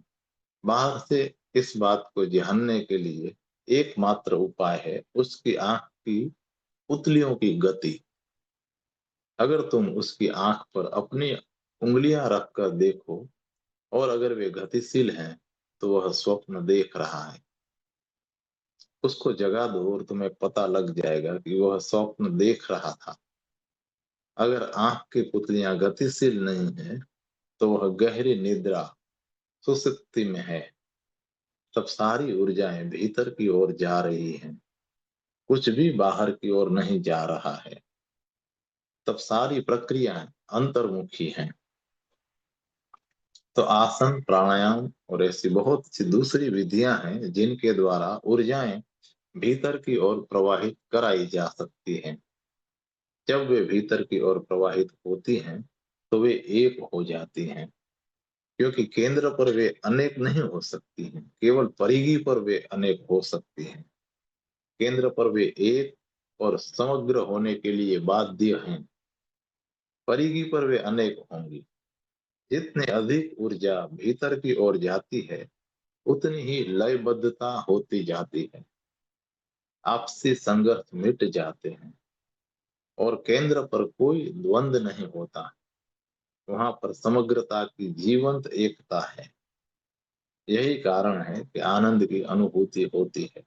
बाहर से इस बात को जानने के लिए एकमात्र उपाय है उसकी आंख की पुतलियों की गति। अगर तुम उसकी आंख पर अपनी उंगलियां रखकर देखो, और अगर वे गतिशील हैं, तो वह स्वप्न देख रहा है। उसको जगा दो और तुम्हें पता लग जाएगा कि वह स्वप्न देख रहा था। अगर आंख की पुतलियां गतिशील नहीं है, तो वह गहरी निद्रा, सुसुप्ति में है। तब सारी ऊर्जाएं भीतर की ओर जा रही हैं, कुछ भी बाहर की ओर नहीं जा रहा है। तब सारी प्रक्रियाएं अंतर्मुखी हैं। तो आसन, प्राणायाम और ऐसी बहुत सी दूसरी विधियां हैं जिनके द्वारा ऊर्जाएं भीतर की ओर प्रवाहित कराई जा सकती हैं। जब वे भीतर की ओर प्रवाहित होती हैं, तो वे एक हो जाती हैं, क्योंकि केंद्र पर वे अनेक नहीं हो सकती हैं, केवल परिधि पर वे अनेक हो सकती हैं। केंद्र पर वे एक और समग्र होने के लिए बाध्य हैं, परिधि पर वे अनेक होंगी। जितने अधिक ऊर्जा भीतर की ओर जाती है, उतनी ही लयबद्धता होती जाती है। आपसी संघर्ष मिट जाते हैं, और केंद्र पर कोई द्वंद नहीं होता। वहां पर समग्रता की जीवंत एकता है। यही कारण है कि आनंद की अनुभूति होती है।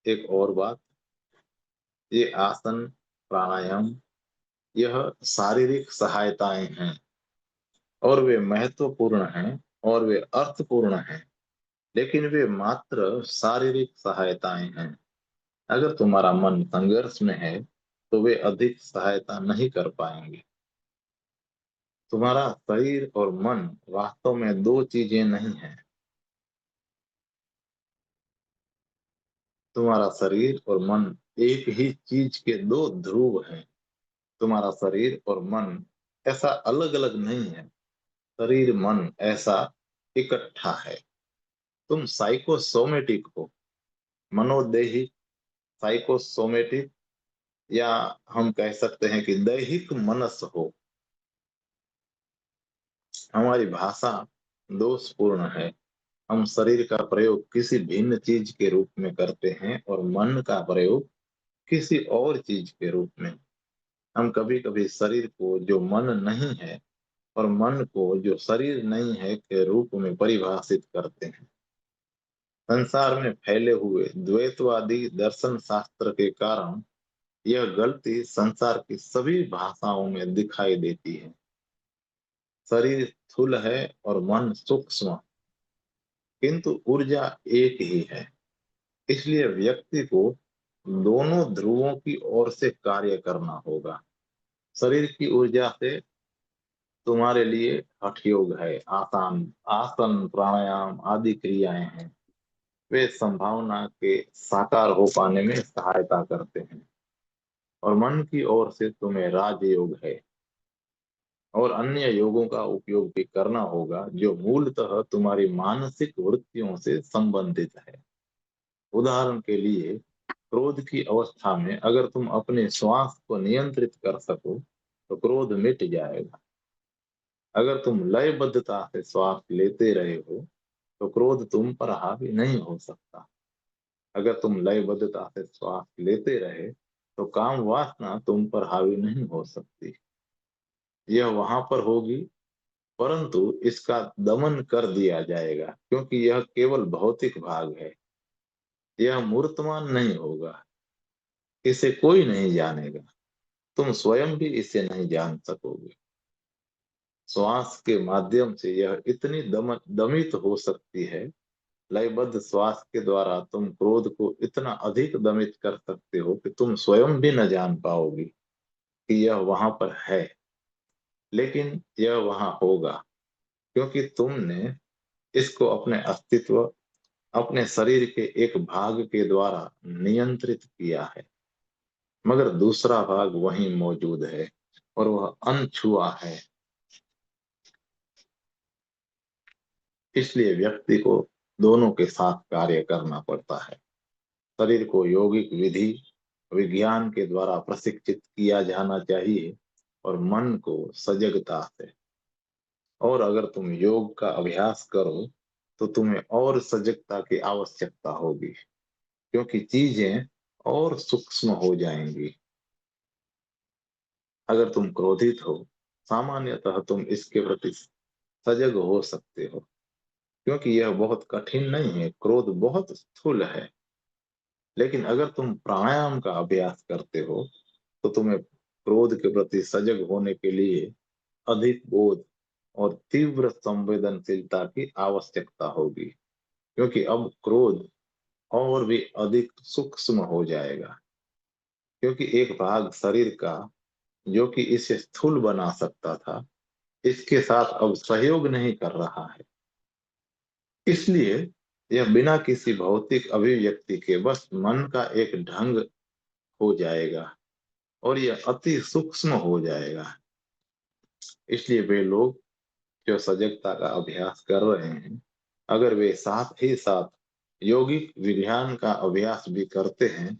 एक और बात, ये आसन, प्राणायाम, यह शारीरिक सहायताएं हैं, और वे महत्वपूर्ण हैं, और वे अर्थपूर्ण हैं। लेकिन वे मात्र शारीरिक सहायताएं हैं। अगर तुम्हारा मन संघर्ष में है, तो वे अधिक सहायता नहीं कर पाएंगे। तुम्हारा शरीर और मन वास्तव में दो चीजें नहीं हैं। तुम्हारा शरीर और मन एक ही चीज के दो ध्रुव हैं। तुम्हारा शरीर और मन ऐसा अलग अलग नहीं है। शरीर मन ऐसा इकट्ठा है। तुम साइकोसोमेटिक हो, मनोदेही, साइकोसोमेटिक, या हम कह सकते हैं कि दैहिक मनस हो। हमारी भाषा दोषपूर्ण है। हम शरीर का प्रयोग किसी भिन्न चीज के रूप में करते हैं, और मन का प्रयोग किसी और चीज के रूप में। हम कभी कभी शरीर को जो मन नहीं है, और मन को जो शरीर नहीं है के रूप में परिभाषित करते हैं। संसार में फैले हुए द्वैतवादी दर्शन शास्त्र के कारण यह गलती संसार की सभी भाषाओं में दिखाई देती है। शरीर स्थूल है और मन सूक्ष्म, किंतु ऊर्जा एक ही है। इसलिए व्यक्ति को दोनों ध्रुवों की ओर से कार्य करना होगा। शरीर की ऊर्जा से तुम्हारे लिए हठ योग है, आसान आसन, प्राणायाम आदि क्रियाएं हैं। वे संभावना के साकार हो पाने में सहायता करते हैं। और मन की ओर से तुम्हें राजयोग है, और अन्य योगों का उपयोग भी करना होगा जो मूलतः तुम्हारी मानसिक वृत्तियों से संबंधित है। उदाहरण के लिए, क्रोध की अवस्था में अगर तुम अपने श्वास को नियंत्रित कर सको, तो क्रोध मिट जाएगा। अगर तुम लयबद्धता से श्वास लेते रहे हो, तो क्रोध तुम पर हावी नहीं हो सकता। अगर तुम लयबद्धता से श्वास लेते रहे तो काम वासना तुम पर हावी नहीं हो सकती। यह वहां पर होगी, परंतु इसका दमन कर दिया जाएगा, क्योंकि यह केवल भौतिक भाग है। यह मूर्तमान नहीं होगा, इसे कोई नहीं जानेगा, तुम स्वयं भी इसे नहीं जान सकोगे। श्वास के माध्यम से यह इतनी दमित हो सकती है। लयबद्ध श्वास के द्वारा तुम क्रोध को इतना अधिक दमित कर सकते हो कि तुम स्वयं भी न जान पाओगे कि यह वहां पर है, लेकिन यह वहां होगा, क्योंकि तुमने इसको अपने अस्तित्व, अपने शरीर के एक भाग के द्वारा नियंत्रित किया है। मगर दूसरा भाग वहीं मौजूद है और वह अनछुआ है। इसलिए व्यक्ति को दोनों के साथ कार्य करना पड़ता है। शरीर को यौगिक विधि विज्ञान के द्वारा प्रशिक्षित किया जाना चाहिए और मन को सजगता से। और अगर तुम योग का अभ्यास करो तो तुम्हें और सजगता की आवश्यकता होगी, क्योंकि चीजें और सूक्ष्म हो जाएंगी। अगर तुम क्रोधित हो, सामान्यतः तुम इसके प्रति सजग हो सकते हो, क्योंकि यह बहुत कठिन नहीं है, क्रोध बहुत स्थूल है। लेकिन अगर तुम प्राणायाम का अभ्यास करते हो तो तुम्हें क्रोध के प्रति सजग होने के लिए अधिक बोध और तीव्र संवेदनशीलता की आवश्यकता होगी, क्योंकि अब क्रोध और भी अधिक सूक्ष्म हो जाएगा, क्योंकि एक भाग शरीर का जो कि इसे स्थूल बना सकता था, इसके साथ अब सहयोग नहीं कर रहा है। इसलिए यह बिना किसी भौतिक अभिव्यक्ति के बस मन का एक ढंग हो जाएगा और यह अति सूक्ष्म हो जाएगा। इसलिए वे लोग जो सजगता का अभ्यास कर रहे हैं, अगर वे साथ ही साथ यौगिक विज्ञान का अभ्यास भी करते हैं,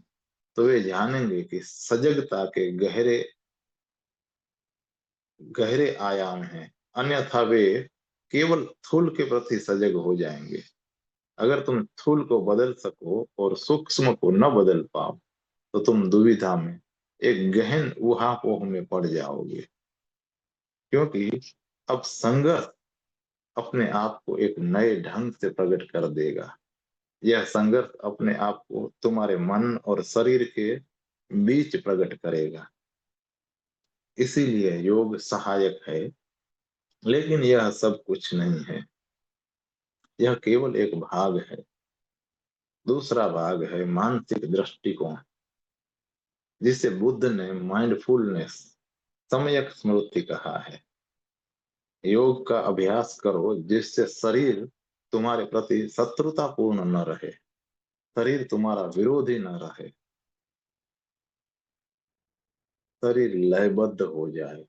तो वे जानेंगे कि सजगता के गहरे गहरे आयाम हैं। अन्यथा वे केवल स्थूल के प्रति सजग हो जाएंगे। अगर तुम स्थूल को बदल सको और सूक्ष्म को न बदल पाओ तो तुम दुविधा में, एक गहन ऊहापोह में पड़ जाओगे, क्योंकि अब संघर्ष अपने आप को एक नए ढंग से प्रकट कर देगा। यह संघर्ष अपने आप को तुम्हारे मन और शरीर के बीच प्रकट करेगा। इसीलिए योग सहायक है, लेकिन यह सब कुछ नहीं है। यह केवल एक भाग है। दूसरा भाग है मानसिक दृष्टिकोण, जिसे बुद्ध ने माइंडफुलनेस, सम्यक स्मृति कहा है। योग का अभ्यास करो जिससे शरीर तुम्हारे प्रति शत्रुतापूर्ण न रहे, शरीर तुम्हारा विरोधी न रहे, शरीर लयबद्ध हो जाए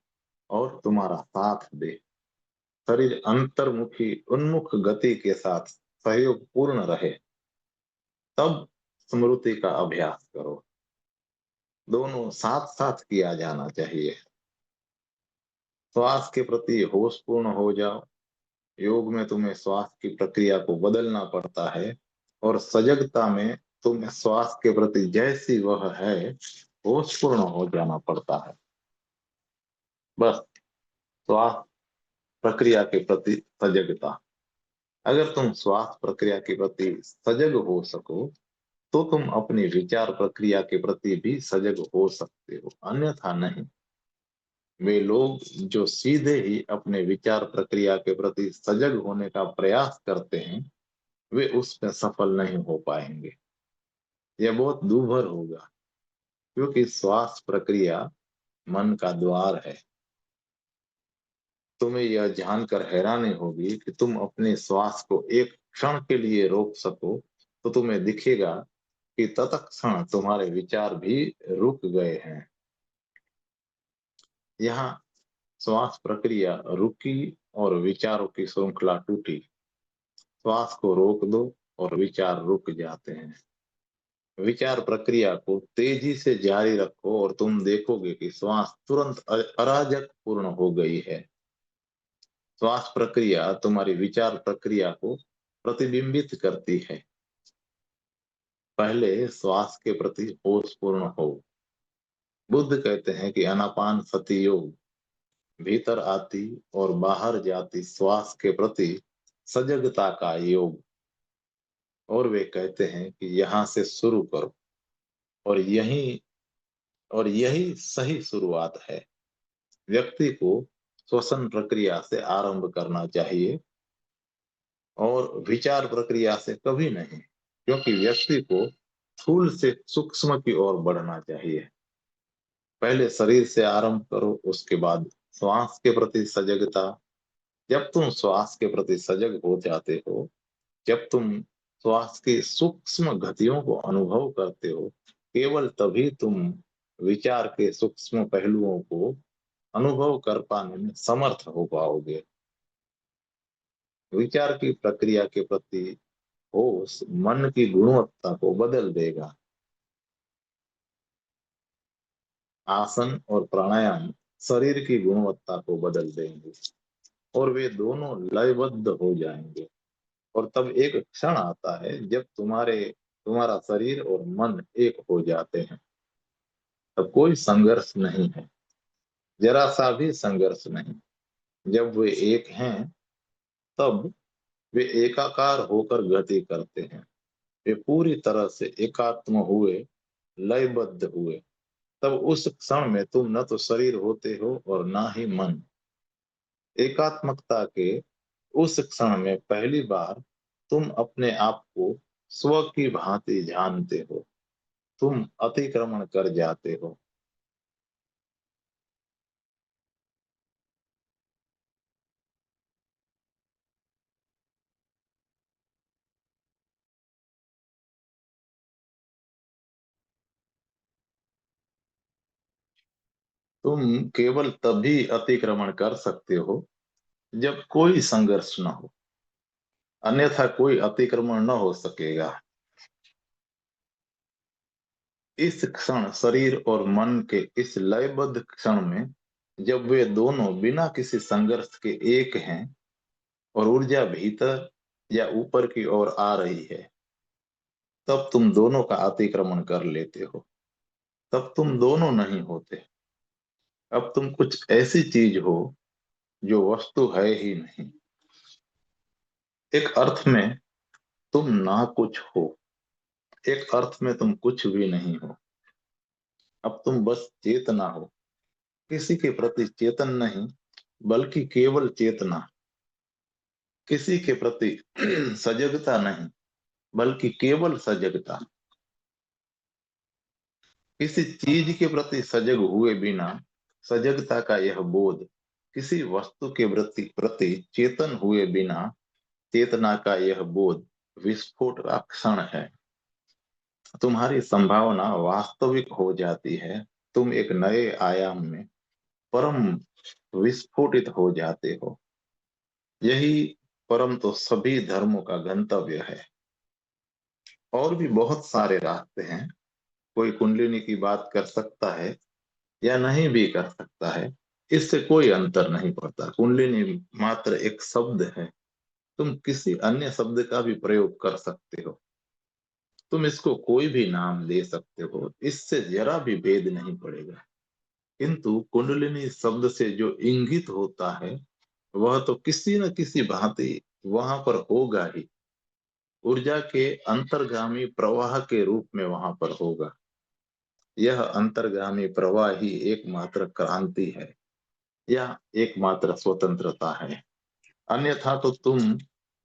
और तुम्हारा साथ दे। शरीर अंतर्मुखी उन्मुख गति के साथ सहयोग पूर्ण रहे, तब स्मृति का अभ्यास करो। दोनों साथ साथ किया जाना चाहिए। श्वास के प्रति होशपूर्ण हो जाओ। योग में तुम्हें श्वास की प्रक्रिया को बदलना पड़ता है और सजगता में तुम्हें श्वास के प्रति जैसी वह है होशपूर्ण हो जाना पड़ता है। बस श्वास प्रक्रिया के प्रति सजगता। अगर तुम श्वास प्रक्रिया के प्रति सजग हो सको तो तुम अपनी विचार प्रक्रिया के प्रति भी सजग हो सकते हो, अन्यथा नहीं। वे लोग जो सीधे ही अपने विचार प्रक्रिया के प्रति सजग होने का प्रयास करते हैं, वे उसमें सफल नहीं हो पाएंगे। यह बहुत दूभर होगा, क्योंकि श्वास प्रक्रिया मन का द्वार है। तुम्हें यह जानकर हैरानी होगी कि तुम अपने श्वास को एक क्षण के लिए रोक सको तो तुम्हें दिखेगा कि तत्क्षण तुम्हारे विचार भी रुक गए हैं। यहाँ श्वास प्रक्रिया रुकी और विचारों की श्रृंखला टूटी। श्वास को रोक दो और विचार रुक जाते हैं। विचार प्रक्रिया को तेजी से जारी रखो और तुम देखोगे कि श्वास तुरंत अराजक पूर्ण हो गई है। श्वास प्रक्रिया तुम्हारी विचार प्रक्रिया को प्रतिबिंबित करती है। पहले श्वास के प्रति होशपूर्ण हो। बुद्ध कहते हैं कि अनापान सति योग, भीतर आती और बाहर जाती श्वास के प्रति सजगता का योग। और वे कहते हैं कि यहाँ से शुरू करो, और यही और यही सही शुरुआत है। व्यक्ति को श्वसन प्रक्रिया से आरंभ करना चाहिए और विचार प्रक्रिया से कभी नहीं, क्योंकि व्यक्ति को स्थूल से सूक्ष्म की ओर बढ़ना चाहिए। पहले शरीर से आरंभ करो, उसके बाद श्वास के प्रति सजगता। जब तुम श्वास के प्रति सजग हो जाते हो, जब तुम श्वास की सूक्ष्म गतियों को अनुभव करते हो, केवल तभी तुम विचार के सूक्ष्म पहलुओं को अनुभव कर पाने में समर्थ हो पाओगे। विचार की प्रक्रिया के प्रति होश मन की गुणवत्ता को बदल देगा। आसन और प्राणायाम शरीर की गुणवत्ता को बदल देंगे और वे दोनों लयबद्ध हो जाएंगे। और तब एक क्षण आता है जब तुम्हारा शरीर और मन एक हो जाते हैं। तब कोई संघर्ष नहीं है, जरा सा भी संघर्ष नहीं। जब वे एक हैं, तब वे एकाकार होकर गति करते हैं। वे पूरी तरह से एकात्म हुए, लयबद्ध हुए। तब उस क्षण में तुम न तो शरीर होते हो और ना ही मन। एकात्मकता के उस क्षण में पहली बार तुम अपने आप को स्व की भांति जानते हो। तुम अतिक्रमण कर जाते हो। तुम केवल तभी अतिक्रमण कर सकते हो जब कोई संघर्ष न हो, अन्यथा कोई अतिक्रमण न हो सकेगा। इस क्षण शरीर और मन के इस लयबद्ध क्षण में, जब वे दोनों बिना किसी संघर्ष के एक हैं और ऊर्जा भीतर या ऊपर की ओर आ रही है, तब तुम दोनों का अतिक्रमण कर लेते हो। तब तुम दोनों नहीं होते। अब तुम कुछ ऐसी चीज हो जो वस्तु है ही नहीं। एक अर्थ में तुम ना कुछ हो, एक अर्थ में तुम कुछ भी नहीं हो। अब तुम बस चेतना हो, किसी के प्रति चेतन नहीं, बल्कि केवल चेतना। किसी के प्रति सजगता नहीं, बल्कि केवल सजगता। किसी चीज के प्रति सजग हुए बिना सजगता का यह बोध, किसी वस्तु के प्रति प्रति चेतन हुए बिना चेतना का यह बोध विस्फोट का क्षण है। तुम्हारी संभावना वास्तविक हो जाती है। तुम एक नए आयाम में परम विस्फोटित हो जाते हो। यही परम तो सभी धर्मों का गंतव्य है। और भी बहुत सारे रास्ते हैं। कोई कुंडलिनी की बात कर सकता है या नहीं भी कर सकता है, इससे कोई अंतर नहीं पड़ता। कुंडलिनी मात्र एक शब्द है। तुम किसी अन्य शब्द का भी प्रयोग कर सकते हो। तुम इसको कोई भी नाम दे सकते हो, इससे जरा भी भेद नहीं पड़ेगा। किंतु कुंडलिनी शब्द से जो इंगित होता है, वह तो किसी न किसी भांति वहां पर होगा ही। ऊर्जा के अंतर्गामी प्रवाह के रूप में वहां पर होगा। यह अंतर्गामी प्रवाह ही एकमात्र क्रांति है या एकमात्र स्वतंत्रता है। अन्यथा तो तुम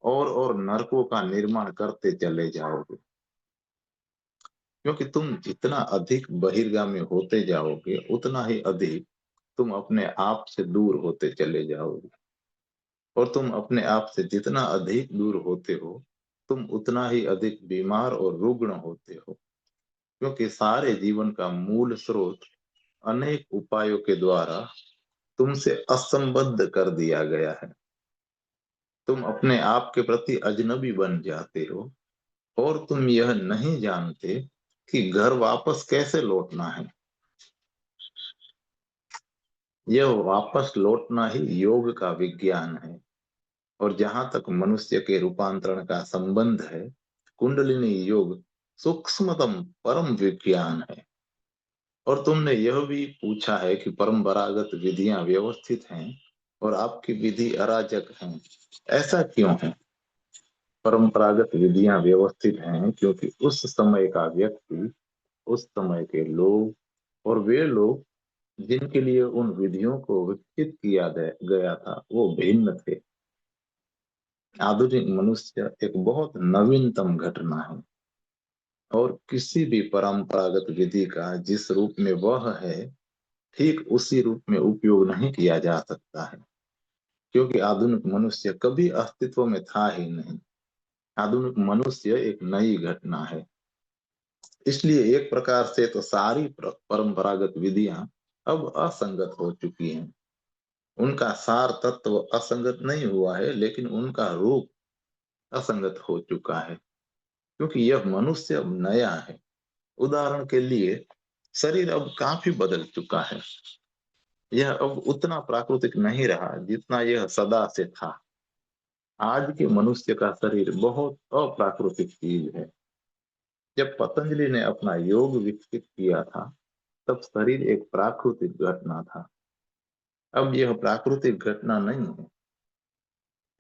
और नरकों का निर्माण करते चले जाओगे, क्योंकि तुम जितना अधिक बहिर्गामी होते जाओगे, उतना ही अधिक तुम अपने आप से दूर होते चले जाओगे। और तुम अपने आप से जितना अधिक दूर होते हो, तुम उतना ही अधिक बीमार और रुग्ण होते हो, क्योंकि सारे जीवन का मूल स्रोत अनेक उपायों के द्वारा तुमसे असंबद्ध कर दिया गया है। तुम अपने आप के प्रति अजनबी बन जाते हो और तुम यह नहीं जानते कि घर वापस कैसे लौटना है। यह वापस लौटना ही योग का विज्ञान है। और जहां तक मनुष्य के रूपांतरण का संबंध है, कुंडलिनी योग सूक्ष्मतम परम विज्ञान है। और तुमने यह भी पूछा है कि परंपरागत विधियां व्यवस्थित हैं और आपकी विधि अराजक हैं, ऐसा क्यों है? परंपरागत विधियां व्यवस्थित हैं क्योंकि उस समय का व्यक्ति, उस समय के लोग और वे लोग जिनके लिए उन विधियों को विकसित किया गया था वो भिन्न थे। आधुनिक मनुष्य एक बहुत नवीनतम घटना है और किसी भी परंपरागत विधि का जिस रूप में वह है ठीक उसी रूप में उपयोग नहीं किया जा सकता है, क्योंकि आधुनिक मनुष्य कभी अस्तित्व में था ही नहीं। आधुनिक मनुष्य एक नई घटना है। इसलिए एक प्रकार से तो सारी परंपरागत विधियां अब असंगत हो चुकी हैं। उनका सार तत्व असंगत नहीं हुआ है, लेकिन उनका रूप असंगत हो चुका है, क्योंकि यह मनुष्य अब नया है। उदाहरण के लिए, शरीर अब काफी बदल चुका है। यह अब उतना प्राकृतिक नहीं रहा जितना यह सदा से था। आज के मनुष्य का शरीर बहुत अप्राकृतिक चीज है। जब पतंजलि ने अपना योग विकसित किया था, तब शरीर एक प्राकृतिक घटना था। अब यह प्राकृतिक घटना नहीं है।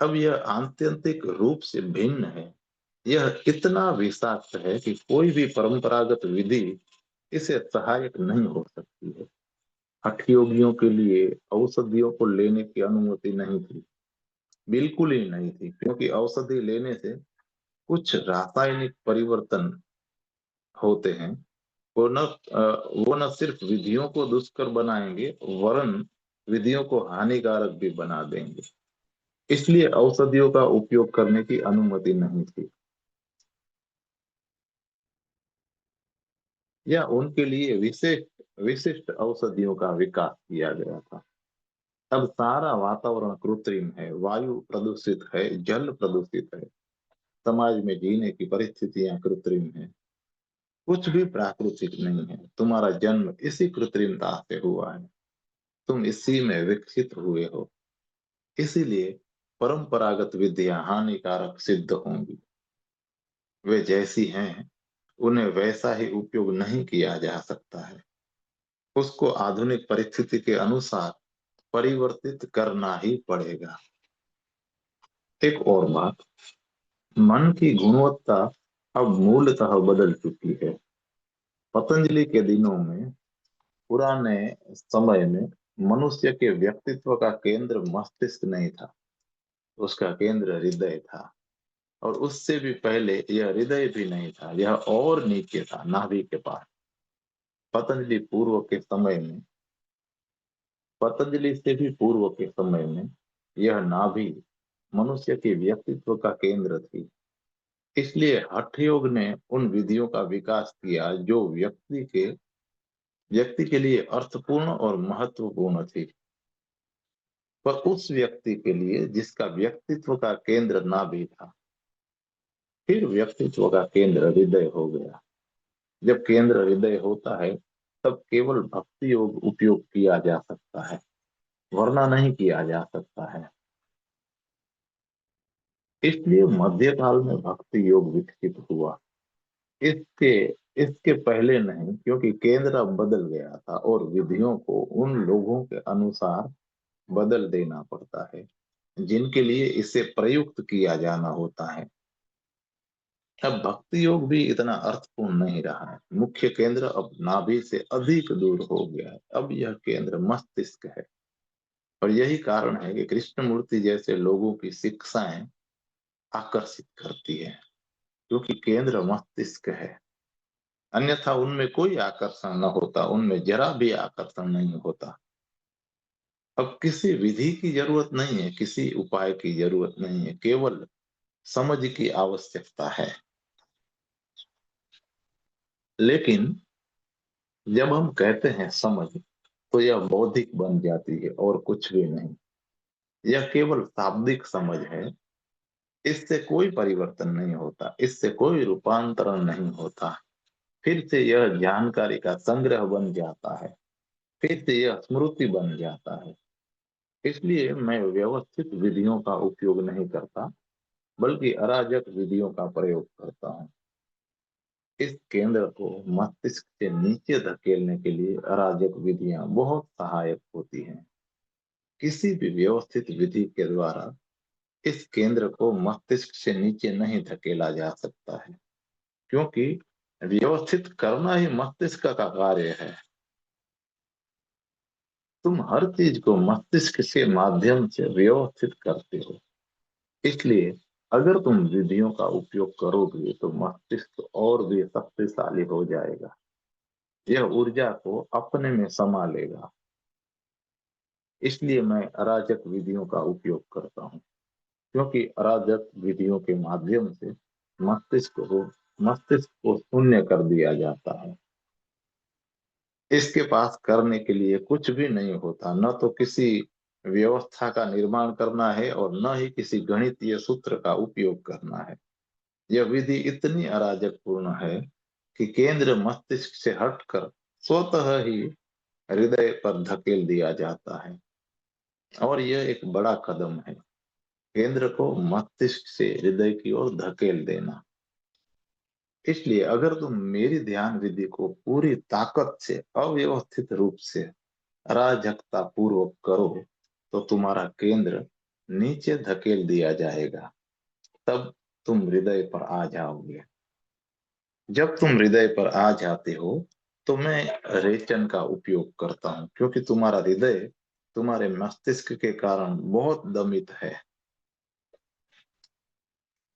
अब यह आत्यंतिक रूप से भिन्न है। यह इतना विषाक्त है कि कोई भी परंपरागत विधि इसे सहायक नहीं हो सकती है। हठ योगियों के लिए औषधियों को लेने की अनुमति नहीं थी, बिल्कुल ही नहीं थी, क्योंकि औषधि लेने से कुछ रासायनिक परिवर्तन होते हैं। वो न सिर्फ विधियों को दुष्कर बनाएंगे, वरन विधियों को हानिकारक भी बना देंगे। इसलिए औषधियों का उपयोग करने की अनुमति नहीं थी, या उनके लिए विशिष्ट विशिष्ट औषधियों का विकास किया गया था। अब सारा वातावरण कृत्रिम है, वायु प्रदूषित है, जल प्रदूषित है, समाज में जीने की परिस्थितियां कृत्रिम है। कुछ भी प्राकृतिक नहीं है। तुम्हारा जन्म इसी कृत्रिमता से हुआ है। तुम इसी में विकसित हुए हो। इसीलिए परंपरागत विधियां हानिकारक सिद्ध होंगी। वे जैसी हैं, उन्हें वैसा ही उपयोग नहीं किया जा सकता है। उसको आधुनिक परिस्थिति के अनुसार परिवर्तित करना ही पड़ेगा। एक और बात, मन की गुणवत्ता अब मूलतः बदल चुकी है। पतंजलि के दिनों में, पुराने समय में, मनुष्य के व्यक्तित्व का केंद्र मस्तिष्क नहीं था, उसका केंद्र हृदय था। और उससे भी पहले यह हृदय भी नहीं था, यह और नीचे था, नाभि के पास। पतंजलि पूर्व के समय में, पतंजलि से भी पूर्व के समय में यह नाभि मनुष्य के व्यक्तित्व का केंद्र थी। इसलिए हठ योग ने उन विधियों का विकास किया जो व्यक्ति के लिए अर्थपूर्ण और महत्वपूर्ण थी, पर उस व्यक्ति के लिए जिसका व्यक्तित्व का केंद्र नाभि था। फिर व्यक्तित्व का केंद्र हृदय हो गया। जब केंद्र हृदय होता है, तब केवल भक्ति योग उपयोग किया जा सकता है, वरना नहीं किया जा सकता है। इसलिए मध्यकाल में भक्ति योग विकसित हुआ। इसके इसके पहले नहीं, क्योंकि केंद्र अब बदल गया था और विधियों को उन लोगों के अनुसार बदल देना पड़ता है जिनके लिए इसे प्रयुक्त किया जाना होता है। अब भक्ति योग भी इतना अर्थपूर्ण नहीं रहा है। मुख्य केंद्र अब नाभि से अधिक दूर हो गया है। अब यह केंद्र मस्तिष्क है। और यही कारण है कि कृष्णमूर्ति जैसे लोगों की शिक्षाएं आकर्षित करती है, क्योंकि केंद्र मस्तिष्क है। अन्यथा उनमें कोई आकर्षण न होता, उनमें जरा भी आकर्षण नहीं होता। अब किसी विधि की जरूरत नहीं है, किसी उपाय की जरूरत नहीं है, केवल समझ की आवश्यकता है। लेकिन जब हम कहते हैं समझ, तो यह बौद्धिक बन जाती है और कुछ भी नहीं। यह केवल शाब्दिक समझ है। इससे कोई परिवर्तन नहीं होता, इससे कोई रूपांतरण नहीं होता। फिर से यह जानकारी का संग्रह बन जाता है, फिर से यह स्मृति बन जाता है। इसलिए मैं व्यवस्थित विधियों का उपयोग नहीं करता, बल्कि अराजक विधियों का प्रयोग करता हूँ। इस केंद्र को मस्तिष्क से नीचे धकेलने के लिए अराजक विधियां बहुत सहायक होती हैं। किसी भी व्यवस्थित विधि के द्वारा इस केंद्र को मस्तिष्क से नीचे नहीं धकेला जा सकता है, क्योंकि व्यवस्थित करना ही मस्तिष्क का कार्य है। तुम हर चीज को मस्तिष्क के माध्यम से व्यवस्थित करते हो, इसलिए अगर तुम विधियों का उपयोग करोगे तो मस्तिष्क और भी शक्तिशाली हो जाएगा। यह ऊर्जा को अपने में समा लेगा। इसलिए मैं अराजक विधियों का उपयोग करता हूँ, क्योंकि अराजक विधियों के माध्यम से मस्तिष्क को शून्य कर दिया जाता है। इसके पास करने के लिए कुछ भी नहीं होता, न तो किसी व्यवस्था का निर्माण करना है और न ही किसी गणितीय सूत्र का उपयोग करना है। यह विधि इतनी अराजकपूर्ण है कि केंद्र मस्तिष्क से हटकर स्वतः ही हृदय पर धकेल दिया जाता है, और यह एक बड़ा कदम है, केंद्र को मस्तिष्क से हृदय की ओर धकेल देना। इसलिए अगर तुम मेरी ध्यान विधि को पूरी ताकत से अव्यवस्थित रूप से अराजकता पूर्वक करो तो तुम्हारा केंद्र नीचे धकेल दिया जाएगा। तब तुम हृदय पर आ जाओगे। जब तुम हृदय पर आ जाते हो तो मैं रेचन का उपयोग करता हूँ, क्योंकि तुम्हारा हृदय तुम्हारे मस्तिष्क के कारण बहुत दमित है।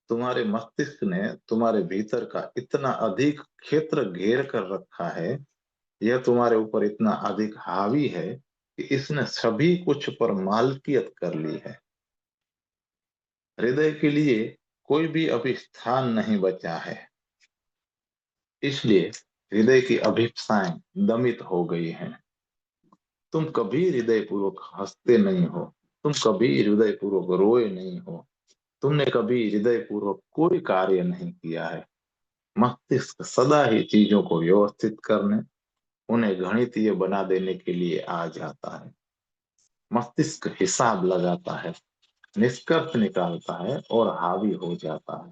तुम्हारे मस्तिष्क ने तुम्हारे भीतर का इतना अधिक क्षेत्र घेर कर रखा है, यह तुम्हारे ऊपर इतना अधिक हावी है कि इसने सभी कुछ पर मालकियत कर ली है। हृदय के लिए कोई भी अभी स्थान नहीं बचा है, इसलिए हृदय की अभिप्साएं दमित हो गई हैं। तुम कभी हृदय पूर्वक हंसते नहीं हो, तुम कभी हृदय पूर्वक रोए नहीं हो, तुमने कभी हृदय पूर्वक कोई कार्य नहीं किया है। मस्तिष्क सदा ही चीजों को व्यवस्थित करने, उन्हें गणितीय बना देने के लिए आ जाता है। मस्तिष्क हिसाब लगाता है, निष्कर्ष निकालता है और हावी हो जाता है।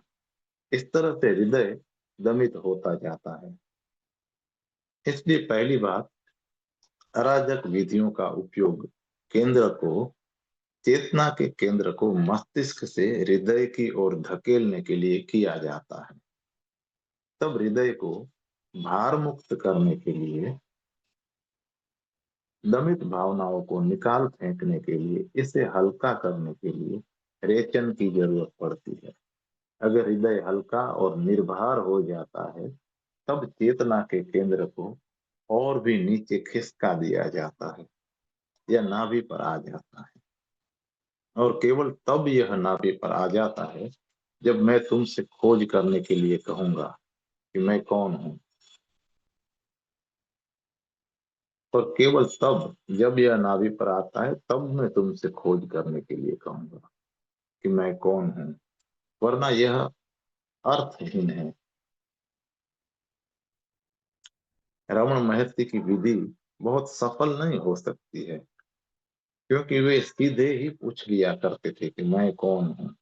इस तरह से हृदय दमित होता जाता है। इसलिए पहली बात, अराजक विधियों का उपयोग केंद्र को चेतना के केंद्र को मस्तिष्क से हृदय की ओर धकेलने के लिए किया जाता है। तब हृदय को भार मुक्त करने के लिए, दमित भावनाओं को निकाल फेंकने के लिए, इसे हल्का करने के लिए रेचन की जरूरत पड़ती है। अगर हृदय हल्का और निर्भर हो जाता है तब चेतना के केंद्र को और भी नीचे खिसका दिया जाता है, यह नाभि पर आ जाता है। और केवल तब यह नाभि पर आ जाता है जब मैं तुमसे खोज करने के लिए कहूंगा कि मैं कौन हूं। और केवल तब जब यह नाभि पर आता है तब मैं तुमसे खोज करने के लिए कहूंगा कि मैं कौन हूं, वरना यह अर्थहीन है। रमण महर्षि की विधि बहुत सफल नहीं हो सकती है, क्योंकि वे सीधे ही पूछ लिया करते थे कि मैं कौन हूँ।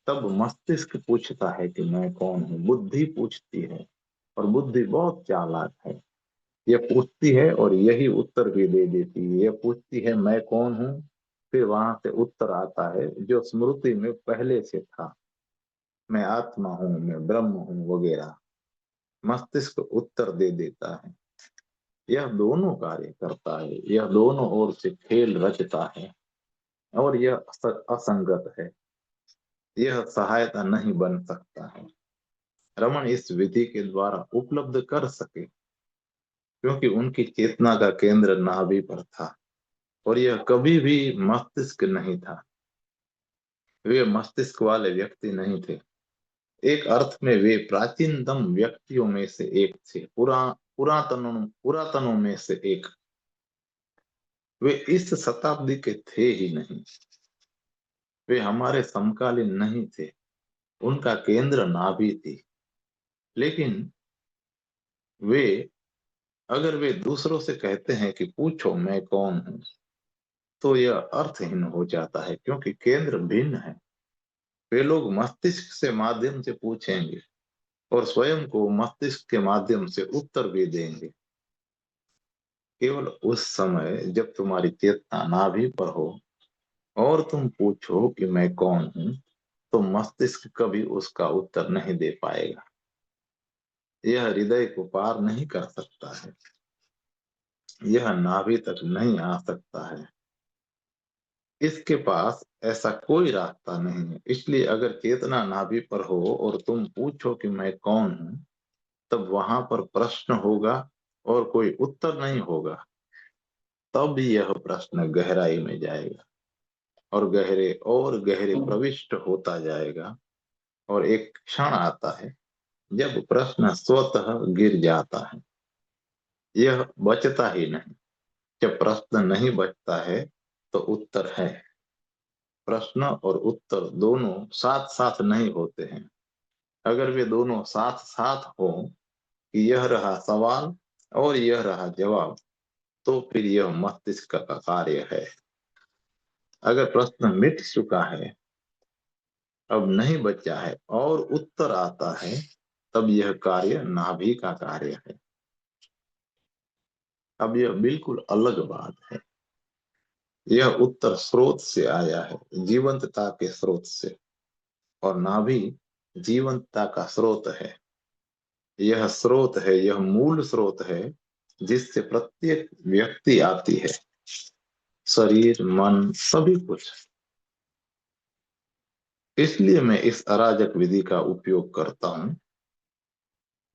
तब मस्तिष्क पूछता है कि मैं कौन हूँ, बुद्धि पूछती है, और बुद्धि बहुत चालाक है। यह पूछती है और यही उत्तर भी दे देती है। यह पूछती है मैं कौन हूँ, फिर वहां से उत्तर आता है जो स्मृति में पहले से था, मैं आत्मा हूँ, मैं ब्रह्म हूँ वगैरह। मस्तिष्क उत्तर दे देता है। यह दोनों कार्य करता है, यह दोनों ओर से खेल रचता है, और यह असंगत है, यह सहायता नहीं बन सकता है। रमन इस विधि के द्वारा उपलब्ध कर सके, क्योंकि उनकी चेतना का केंद्र नाभि पर था और यह कभी भी मस्तिष्क नहीं था। वे मस्तिष्क वाले व्यक्ति नहीं थे। एक अर्थ में वे प्राचीनतम व्यक्तियों में से एक थे, पुरातनों में से एक। वे इस शताब्दी के थे ही नहीं, वे हमारे समकालीन नहीं थे। उनका केंद्र नाभि थी। लेकिन वे, अगर वे दूसरों से कहते हैं कि पूछो मैं कौन हूं, तो यह अर्थहीन हो जाता है, क्योंकि केंद्र भिन्न है। वे लोग मस्तिष्क से माध्यम से पूछेंगे और स्वयं को मस्तिष्क के माध्यम से उत्तर भी देंगे। केवल उस समय जब तुम्हारी चेतना नाभि पर हो और तुम पूछो कि मैं कौन हूं, तो मस्तिष्क कभी उसका उत्तर नहीं दे पाएगा। यह हृदय को पार नहीं कर सकता है, यह नाभि तक नहीं आ सकता है, इसके पास ऐसा कोई रास्ता नहीं है। इसलिए अगर चेतना नाभि पर हो और तुम पूछो कि मैं कौन हूं, तब वहां पर प्रश्न होगा और कोई उत्तर नहीं होगा। तब यह प्रश्न गहराई में जाएगा और गहरे प्रविष्ट होता जाएगा, और एक क्षण आता है जब प्रश्न स्वतः गिर जाता है। यह बचता ही नहीं। जब प्रश्न नहीं बचता है तो उत्तर है। प्रश्न और उत्तर दोनों साथ साथ नहीं होते हैं। अगर वे दोनों साथ साथ हो कि यह रहा सवाल और यह रहा जवाब, तो फिर यह मस्तिष्क का कार्य है। अगर प्रश्न मिट चुका है, अब नहीं बचा है और उत्तर आता है, तब यह कार्य नाभि का कार्य है। अब यह बिल्कुल अलग बात है। यह उत्तर स्रोत से आया है, जीवंतता के स्रोत से, और नाभि जीवंतता का स्रोत है। यह स्रोत है, यह मूल स्रोत है जिससे प्रत्येक व्यक्ति आती है, शरीर, मन, सभी कुछ। इसलिए मैं इस अराजक विधि का उपयोग करता हूं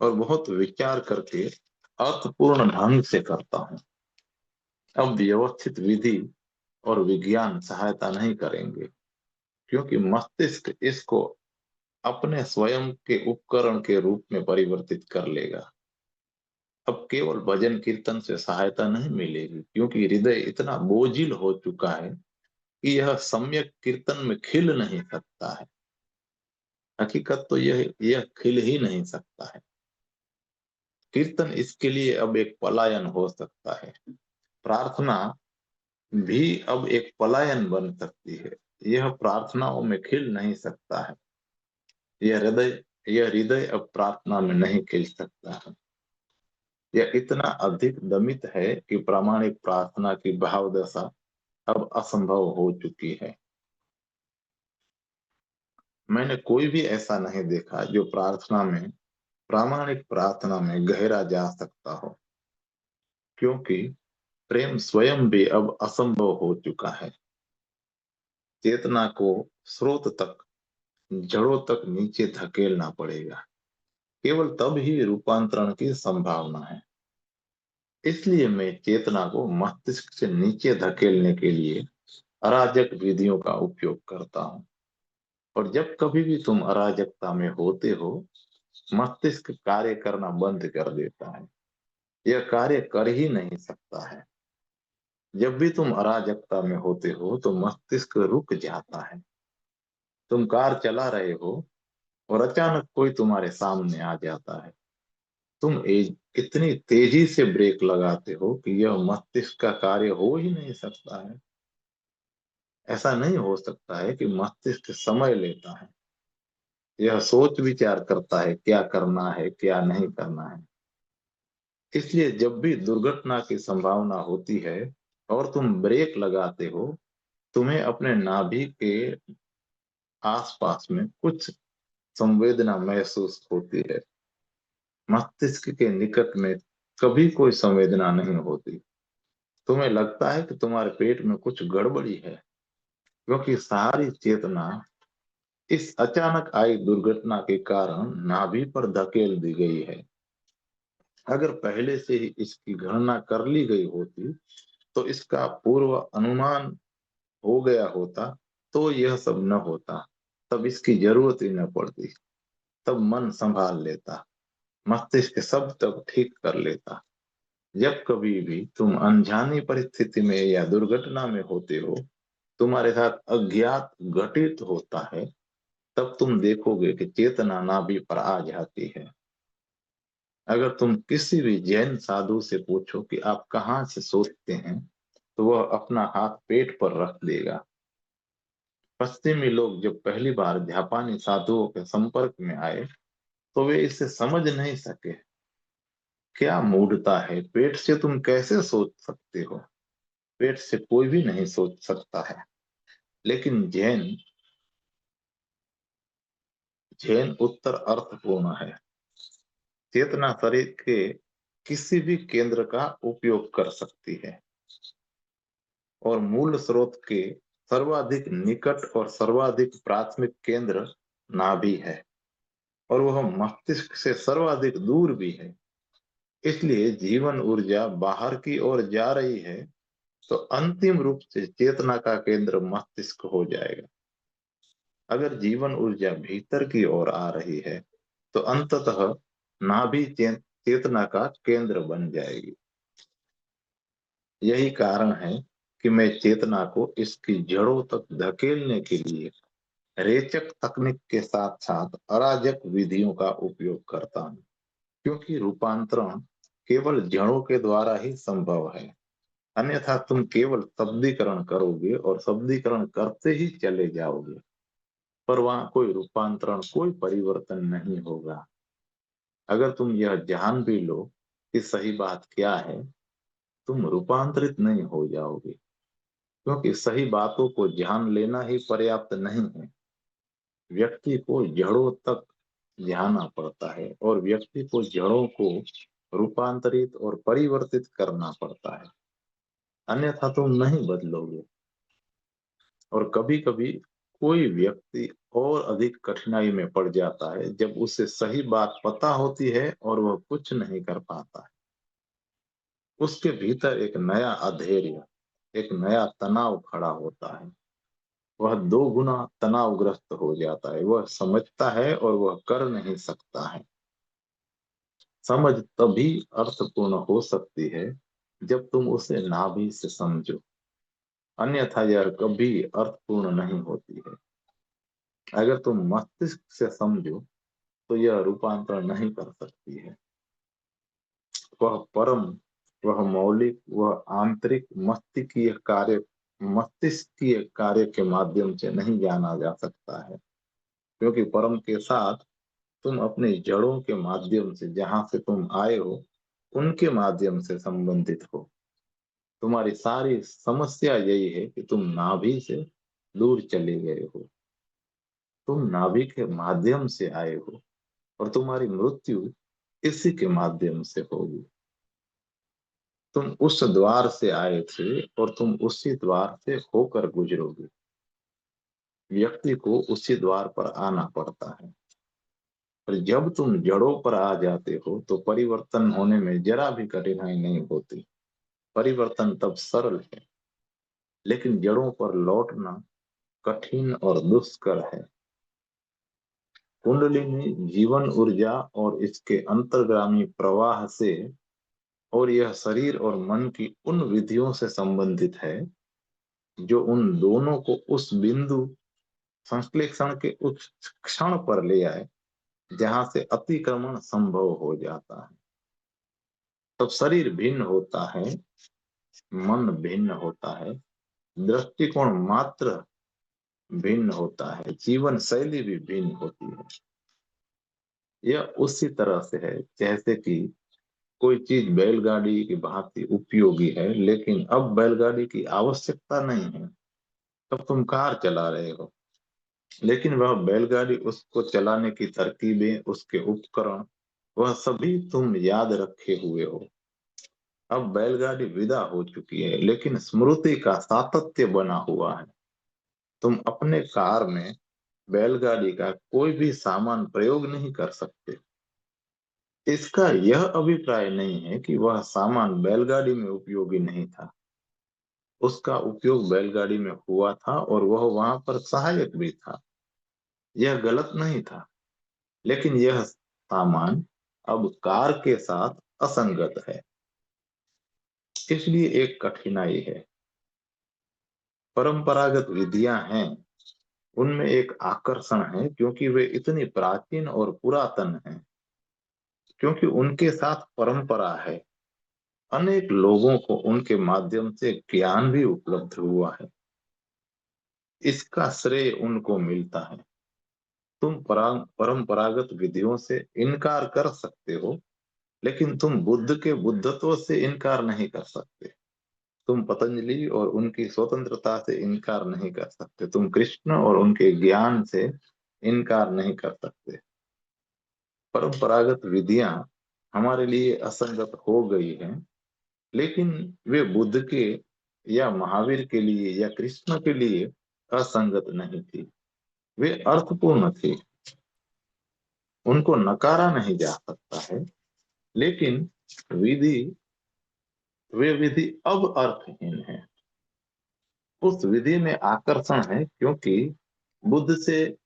और बहुत विचार करके अर्थपूर्ण ढंग से करता हूं। अब व्यवस्थित विधि और विज्ञान सहायता नहीं करेंगे, क्योंकि मस्तिष्क इसको अपने स्वयं के उपकरण के रूप में परिवर्तित कर लेगा। अब केवल भजन कीर्तन से सहायता नहीं मिलेगी, क्योंकि हृदय इतना बोझिल हो चुका है कि यह सम्यक कीर्तन में खिल नहीं सकता है। हकीकत तो यह खिल ही नहीं सकता है। कीर्तन इसके लिए अब एक पलायन हो सकता है। प्रार्थना भी अब एक पलायन बन सकती है। यह प्रार्थनाओं में खिल नहीं सकता है। यह हृदय अब प्रार्थना में नहीं खिल सकता है। यह इतना अधिक दमित है कि प्रामाणिक प्रार्थना की भाव दशा अब असंभव हो चुकी है। मैंने कोई भी ऐसा नहीं देखा जो प्रामाणिक प्रार्थना में गहरा जा सकता हो, क्योंकि प्रेम स्वयं भी अब असंभव हो चुका है। चेतना को स्रोत तक, जड़ों तक नीचे धकेलना पड़ेगा। केवल तब ही रूपांतरण की संभावना है। इसलिए मैं चेतना को मस्तिष्क से नीचे धकेलने के लिए अराजक विधियों का उपयोग करता हूँ। और जब कभी भी तुम अराजकता में होते हो, मस्तिष्क कार्य करना बंद कर देता है। यह कार्य कर ही नहीं सकता है। जब भी तुम अराजकता में होते हो तो मस्तिष्क रुक जाता है। तुम कार चला रहे हो और अचानक कोई तुम्हारे सामने आ जाता है। इतनी तेजी से ब्रेक लगाते हो कि यह मस्तिष्क का कार्य हो ही नहीं सकता है। ऐसा नहीं हो सकता है कि मस्तिष्क समय लेता है। यह सोच विचार करता है क्या करना है, क्या नहीं करना है। इसलिए जब भी दुर्घटना की संभावना होती है और तुम ब्रेक लगाते हो, तुम्हें अपने नाभि के आसपास में कुछ संवेदना महसूस होती है। मस्तिष्क के निकट में कभी कोई संवेदना नहीं होती। तुम्हें लगता है कि तुम्हारे पेट में कुछ गड़बड़ी है, क्योंकि सारी चेतना इस अचानक आई दुर्घटना के कारण नाभि पर धकेल दी गई है। अगर पहले से ही इसकी गणना कर ली गई होती, तो इसका पूर्व अनुमान हो गया होता, तो यह सब न होता। तब इसकी जरूरत ही न पड़ती। तब मन संभाल लेता, मस्तिष्क सब तब ठीक कर लेता। जब कभी भी तुम अनजानी परिस्थिति में या दुर्घटना में होते हो, तुम्हारे साथ अज्ञात घटित होता है, तब तुम देखोगे कि चेतना नाभि पर आ जाती है। अगर तुम किसी भी जैन साधु से पूछो कि आप कहाँ से सोचते हैं, तो वह अपना हाथ पेट पर रख देगा। पश्चिमी लोग जब पहली बार जापानी साधुओं के संपर्क में आए तो वे इसे समझ नहीं सके। क्या मूढ़ता है, पेट से तुम कैसे सोच सकते हो? पेट से कोई भी नहीं सोच सकता है। लेकिन जैन जैन उत्तर अर्थपूर्ण है। चेतना शरीर के किसी भी केंद्र का उपयोग कर सकती है और मूल स्रोत के सर्वाधिक निकट और सर्वाधिक प्राथमिक केंद्र नाभि है और वह मस्तिष्क से सर्वाधिक दूर भी है। इसलिए जीवन ऊर्जा बाहर की ओर जा रही है तो अंतिम रूप से चेतना का केंद्र मस्तिष्क हो जाएगा। अगर जीवन ऊर्जा भीतर की ओर आ रही है तो अंततः नाभि चेतना का केंद्र बन जाएगी। यही कारण है कि मैं चेतना को इसकी जड़ों तक धकेलने के लिए रेचक तकनीक के साथ साथ अराजक विधियों का उपयोग करता हूँ, क्योंकि रूपांतरण केवल जड़ों के द्वारा ही संभव है। अन्यथा तुम केवल शब्दीकरण करोगे और शब्दीकरण करते ही चले जाओगे, पर वहां कोई रूपांतरण, कोई परिवर्तन नहीं होगा। अगर तुम यह जान भी लो कि सही बात क्या है, तुम रूपांतरित नहीं हो जाओगे, क्योंकि सही बातों को जान लेना ही पर्याप्त नहीं है। व्यक्ति को जड़ों तक जाना पड़ता है और व्यक्ति को जड़ों को रूपांतरित और परिवर्तित करना पड़ता है, अन्यथा तुम नहीं बदलोगे। और कभी कभी कोई व्यक्ति और अधिक कठिनाई में पड़ जाता है जब उसे सही बात पता होती है और वह कुछ नहीं कर पाता है। उसके भीतर एक नया अधैर्य, एक नया तनाव खड़ा होता है। वह दो गुना तनावग्रस्त हो जाता है। वह समझता है और वह कर नहीं सकता है। समझ तभी अर्थपूर्ण हो सकती है जब तुम उसे नाभि से समझो, अन्यथा यह कभी अर्थपूर्ण नहीं होती है। अगर तुम मस्तिष्क से समझो तो यह रूपांतरण नहीं कर सकती है। वह परम, वह मौलिक, वह आंतरिक मस्तिष्कीय कार्य के माध्यम से नहीं जाना जा सकता है, क्योंकि परम के साथ तुम अपनी जड़ों के माध्यम से, जहां से तुम आए हो उनके माध्यम से संबंधित हो। तुम्हारी सारी समस्या यही है कि तुम नाभि से दूर चले गए हो। तुम नाभि के माध्यम से आए हो और तुम्हारी मृत्यु इसी के माध्यम से होगी। तुम उस द्वार से आए थे और तुम उसी द्वार से होकर गुजरोगे। व्यक्ति को उसी द्वार पर आना पड़ता है। पर जब तुम जड़ों पर आ जाते हो तो परिवर्तन होने में जरा भी कठिनाई नहीं होती। परिवर्तन तब सरल है, लेकिन जड़ों पर लौटना कठिन और दुष्कर है। कुंडलिनी जीवन ऊर्जा और इसके अंतर्गामी प्रवाह से, और यह शरीर और मन की उन विधियों से संबंधित है जो उन दोनों को उस बिंदु संश्लेषण के उस क्षण पर ले आए जहां से अतिक्रमण संभव हो जाता है। तब शरीर भिन्न होता है, मन भिन्न होता है, दृष्टिकोण मात्र भिन्न होता है, जीवन शैली भी भिन्न होती है। यह उसी तरह से है जैसे कि कोई चीज बैलगाड़ी की भांति उपयोगी है, लेकिन अब बैलगाड़ी की आवश्यकता नहीं है। तब तुम कार चला रहे हो, लेकिन वह बैलगाड़ी, उसको चलाने की तरकीबें, उसके उपकरण, वह सभी तुम याद रखे हुए हो। अब बैलगाड़ी विदा हो चुकी है, लेकिन स्मृति का सातत्य बना हुआ है। तुम अपने कार में बैलगाड़ी का कोई भी सामान प्रयोग नहीं कर सकते। इसका यह अभिप्राय नहीं है कि वह सामान बैलगाड़ी में उपयोगी नहीं था। उसका उपयोग बैलगाड़ी में हुआ था और वह वहां पर सहायक भी था। यह गलत नहीं था, लेकिन यह सामान अब कार के साथ असंगत है। इसलिए एक कठिनाई है। परंपरागत विधियां हैं, उनमें एक आकर्षण है क्योंकि वे इतनी प्राचीन और पुरातन हैं, क्योंकि उनके साथ परंपरा है। अनेक लोगों को उनके माध्यम से ज्ञान भी उपलब्ध हुआ है। इसका श्रेय उनको मिलता है। तुम परंपरागत विधियों से इनकार कर सकते हो, लेकिन तुम बुद्ध के बुद्धत्व से इनकार नहीं कर सकते। तुम पतंजलि और उनकी स्वतंत्रता से इनकार नहीं कर सकते। तुम कृष्ण और उनके ज्ञान से इनकार नहीं कर सकते। परंपरागत विधियां हमारे लिए असंगत हो गई हैं, लेकिन वे बुद्ध के या महावीर के लिए या कृष्ण के लिए असंगत नहीं थी। वे अर्थपूर्ण थे, उनको नकारा नहीं जा सकता है। लेकिन विधि वे विधि अब अर्थहीन है। उस विधि में आकर्षण है, क्योंकि बुद्ध से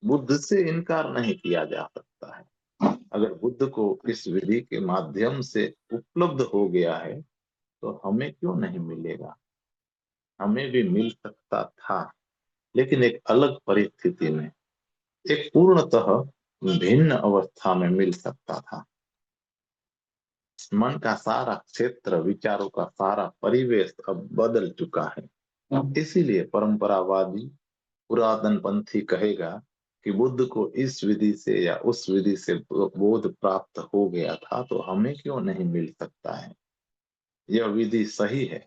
बुद्ध से इनकार नहीं किया जा सकता है। अगर बुद्ध को इस विधि के माध्यम से उपलब्ध हो गया है, तो हमें क्यों नहीं मिलेगा? हमें भी मिल सकता था, लेकिन एक अलग परिस्थिति में, एक पूर्णतः भिन्न अवस्था में मिल सकता था। मन का सारा क्षेत्र, विचारों का सारा परिवेश अब बदल चुका है। इसीलिए परंपरावादी पुरातन पंथी कहेगा कि बुद्ध को इस विधि से या उस विधि से बोध प्राप्त हो गया था, तो हमें क्यों नहीं मिल सकता है? यह विधि सही है।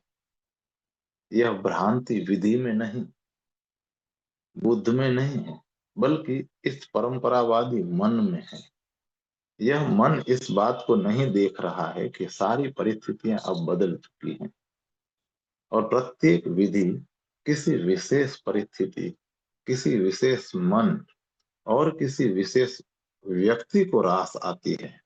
यह भ्रांति विधि में नहीं, बुद्ध में नहीं है, बल्कि इस परंपरावादी मन में है। यह मन इस बात को नहीं देख रहा है कि सारी परिस्थितियां अब बदल चुकी हैं और प्रत्येक विधि किसी विशेष परिस्थिति, किसी विशेष मन और किसी विशेष व्यक्ति को रास आती है।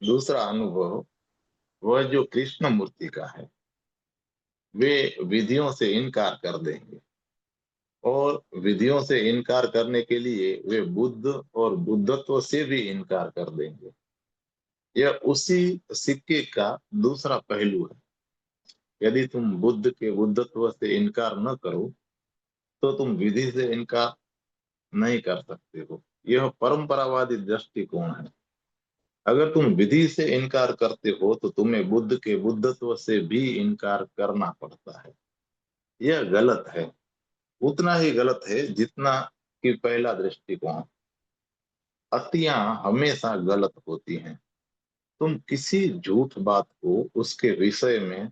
दूसरा अनुभव वह जो कृष्ण मूर्ति का है। वे विधियों से इनकार कर देंगे, और विधियों से इनकार करने के लिए वे बुद्ध और बुद्धत्व से भी इनकार कर देंगे। यह उसी सिक्के का दूसरा पहलू है। यदि तुम बुद्ध के बुद्धत्व से इनकार न करो, तो तुम विधि से इनकार नहीं कर सकते हो। यह परंपरावादी दृष्टिकोण है। अगर तुम विधि से इनकार करते हो, तो तुम्हें बुद्ध के बुद्धत्व से भी इनकार करना पड़ता है। यह गलत है, उतना ही गलत है जितना कि पहला दृष्टिकोण। अतियां हमेशा गलत होती हैं। तुम किसी झूठ बात को उसके विषय में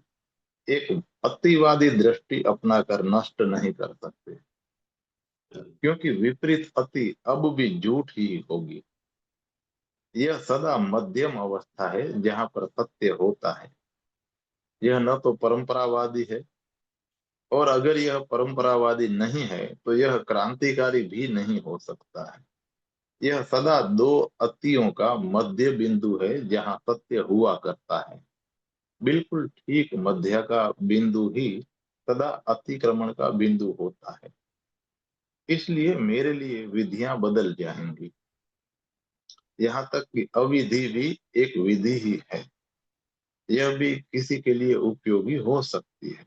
एक अतिवादी दृष्टि अपनाकर नष्ट नहीं कर सकते, क्योंकि विपरीत अति अब भी झूठ ही होगी। यह सदा मध्यम अवस्था है जहां पर सत्य होता है। यह न तो परंपरावादी है, और अगर यह परंपरावादी नहीं है, तो यह क्रांतिकारी भी नहीं हो सकता है। यह सदा दो अतियों का मध्य बिंदु है जहां सत्य हुआ करता है। बिल्कुल ठीक मध्य का बिंदु ही सदा अतिक्रमण का बिंदु होता है। इसलिए मेरे लिए विधियां बदल जाएंगी, यहाँ तक कि अविधि भी एक विधि ही है। यह भी किसी के लिए उपयोगी हो सकती है।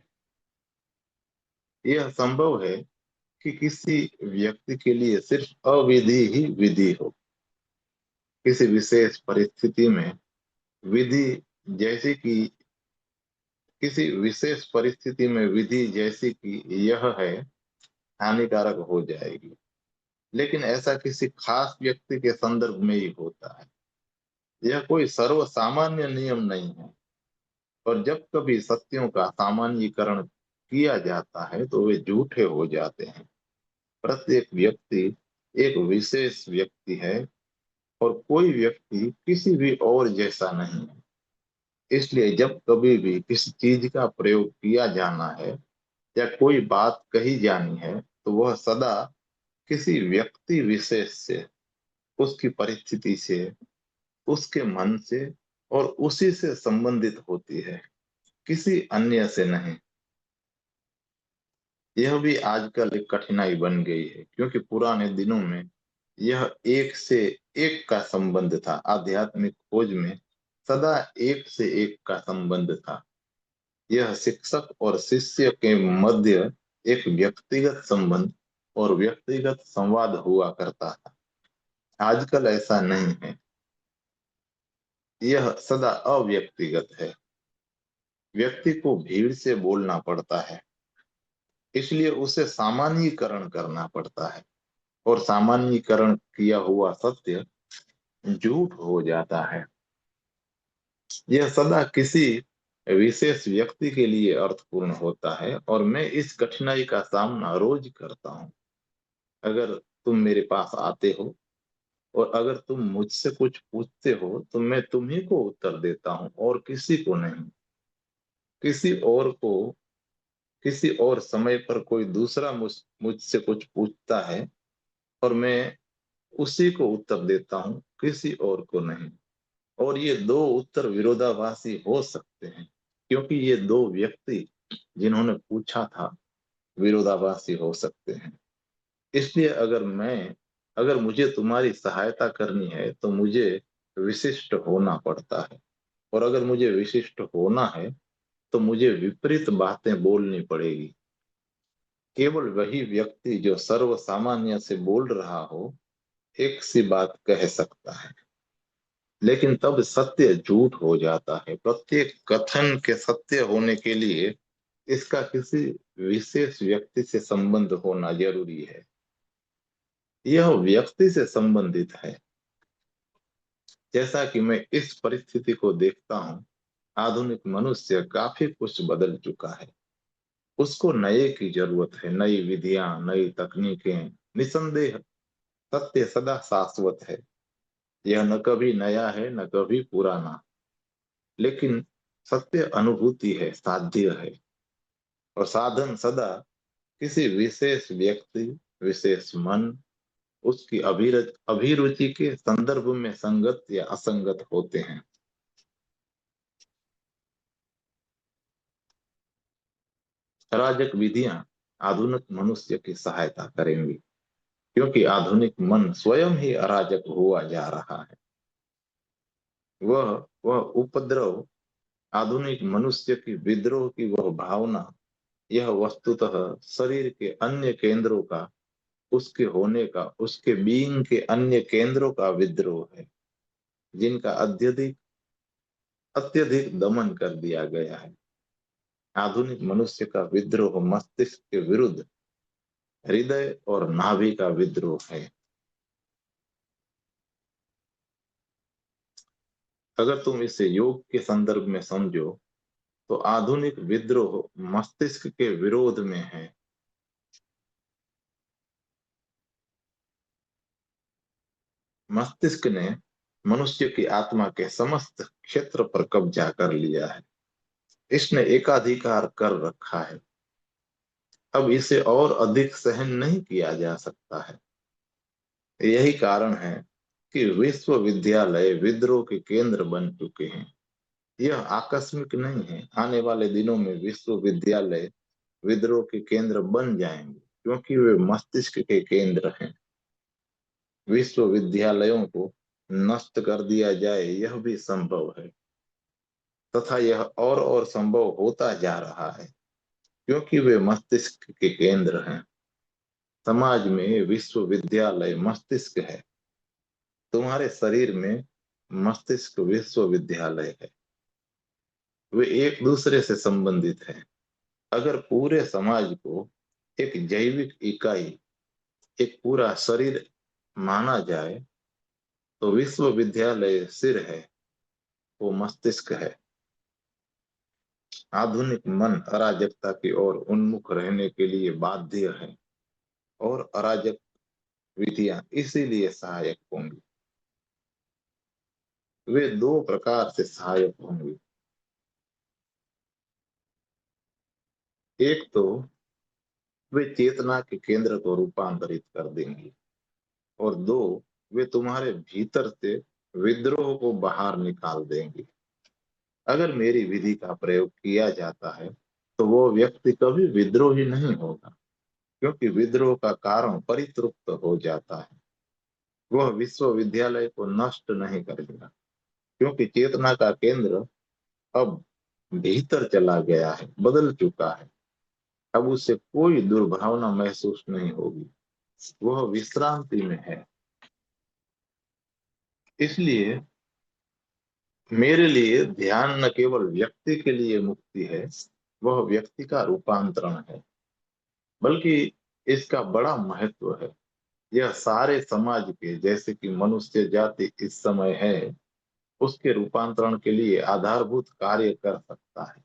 यह संभव है कि किसी व्यक्ति के लिए सिर्फ अविधि ही विधि हो। किसी विशेष परिस्थिति में विधि जैसे कि किसी विशेष परिस्थिति में विधि जैसी कि यह है, हानिकारक हो जाएगी। लेकिन ऐसा किसी खास व्यक्ति के संदर्भ में ही होता है। यह कोई सर्व सामान्य नियम नहीं है। और जब कभी सत्यों का सामान्यीकरण किया जाता है, तो वे झूठे हो जाते हैं। प्रत्येक व्यक्ति एक विशेष व्यक्ति है, और कोई व्यक्ति किसी भी और जैसा नहीं है। इसलिए जब कभी भी किसी चीज का प्रयोग किया जाना है या कोई बात कही जानी है, तो वह सदा किसी व्यक्ति विशेष से, उसकी परिस्थिति से, उसके मन से और उसी से संबंधित होती है, किसी अन्य से नहीं। यह भी आजकल एक कठिनाई बन गई है, क्योंकि पुराने दिनों में यह एक से एक का संबंध था। आध्यात्मिक खोज में सदा एक से एक का संबंध था। यह शिक्षक और शिष्य के मध्य एक व्यक्तिगत संबंध और व्यक्तिगत संवाद हुआ करता था। आजकल ऐसा नहीं है। यह सदा अव्यक्तिगत है। व्यक्ति को भीड़ से बोलना पड़ता है, इसलिए उसे सामान्यीकरण करना पड़ता है, और सामान्यीकरण किया हुआ सत्य झूठ हो जाता है। यह सदा किसी विशेष व्यक्ति के लिए अर्थपूर्ण होता है, और मैं इस कठिनाई का सामना रोज करता हूँ। अगर तुम मेरे पास आते हो और अगर तुम मुझसे कुछ पूछते हो तो मैं तुम्ही को उत्तर देता हूँ और किसी को नहीं। किसी और को किसी और समय पर कोई दूसरा मुझसे कुछ पूछता है और मैं उसी को उत्तर देता हूँ, किसी और को नहीं। और ये दो उत्तर विरोधाभासी हो सकते हैं, क्योंकि ये दो व्यक्ति जिन्होंने पूछा था विरोधाभासी हो सकते हैं। इसलिए अगर मुझे तुम्हारी सहायता करनी है तो मुझे विशिष्ट होना पड़ता है, और अगर मुझे विशिष्ट होना है तो मुझे विपरीत बातें बोलनी पड़ेगी। केवल वही व्यक्ति जो सर्व सामान्य से बोल रहा हो एक सी बात कह सकता है, लेकिन तब सत्य झूठ हो जाता है। प्रत्येक कथन के सत्य होने के लिए इसका किसी विशेष व्यक्ति से संबंध होना जरूरी है। यह व्यक्ति से संबंधित है। जैसा कि मैं इस परिस्थिति को देखता हूँ, आधुनिक मनुष्य काफी कुछ बदल चुका है। उसको नए की जरूरत है, नई विधियां, नई तकनीकें। निसंदेह सत्य सदा शाश्वत है। यह न कभी नया है न कभी पुराना, लेकिन सत्य अनुभूति है, साध्य है। और साधन सदा किसी विशेष व्यक्ति, विशेष मन, उसकी अभिरुचि के संदर्भ में संगत या असंगत होते हैं। अराजक विधियां आधुनिक मनुष्य की सहायता करेंगी, क्योंकि आधुनिक मन स्वयं ही अराजक हुआ जा रहा है। वह वह उपद्रव, आधुनिक मनुष्य की विद्रोह की वह भावना, यह वस्तुतः शरीर के अन्य केंद्रों का, उसके होने का, उसके बीइंग के अन्य केंद्रों का विद्रोह है, जिनका अत्यधिक अत्यधिक दमन कर दिया गया है। आधुनिक मनुष्य का विद्रोह मस्तिष्क के विरुद्ध हृदय और नाभि का विद्रोह है। अगर तुम इसे योग के संदर्भ में समझो तो आधुनिक विद्रोह मस्तिष्क के विरोध में है। मस्तिष्क ने मनुष्य की आत्मा के समस्त क्षेत्र पर कब्जा कर लिया है। इसने एकाधिकार कर रखा है। अब इसे और अधिक सहन नहीं किया जा सकता है। यही कारण है कि विश्वविद्यालय विद्रोह के केंद्र बन चुके हैं। यह आकस्मिक नहीं है। आने वाले दिनों में विश्वविद्यालय विद्रोह के केंद्र बन जाएंगे, क्योंकि वे मस्तिष्क के केंद्र हैं। विश्वविद्यालयों को नष्ट कर दिया जाए यह भी संभव है, तथा यह और संभव होता जा रहा है, क्योंकि वे मस्तिष्क के केंद्र हैं। समाज में विश्वविद्यालय मस्तिष्क है। तुम्हारे शरीर में मस्तिष्क विश्वविद्यालय है। वे एक दूसरे से संबंधित हैं। अगर पूरे समाज को एक जैविक इकाई, एक पूरा शरीर माना जाए तो विश्वविद्यालय सिर है, वो मस्तिष्क है। आधुनिक मन अराजकता की ओर उन्मुख रहने के लिए बाध्य है, और अराजक विधियां इसीलिए सहायक होंगी। वे दो प्रकार से सहायक होंगी। एक तो वे चेतना के केंद्र को रूपांतरित कर देंगी, और दो, वे तुम्हारे भीतर से विद्रोह को बाहर निकाल देंगी। अगर मेरी विधि का प्रयोग किया जाता है तो वो व्यक्ति कभी विद्रोही नहीं होगा, क्योंकि विद्रोह का कारण परितृप्त हो जाता है। वह विश्वविद्यालय को नष्ट नहीं करेगा, क्योंकि चेतना का केंद्र अब भीतर चला गया है, बदल चुका है। अब उसे कोई दुर्भावना महसूस नहीं होगी, वह विश्रांति में है। इसलिए मेरे लिए ध्यान न केवल व्यक्ति के लिए मुक्ति है, वह व्यक्ति का रूपांतरण है, बल्कि इसका बड़ा महत्व है। यह सारे समाज के, जैसे कि मनुष्य जाति इस समय है, उसके रूपांतरण के लिए आधारभूत कार्य कर सकता है।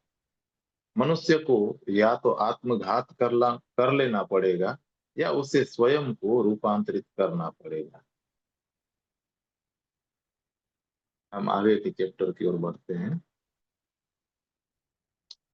मनुष्य को या तो आत्मघात कर लेना पड़ेगा, या उसे स्वयं को रूपांतरित करना पड़ेगा। हम आगे के चैप्टर की ओर बढ़ते हैं।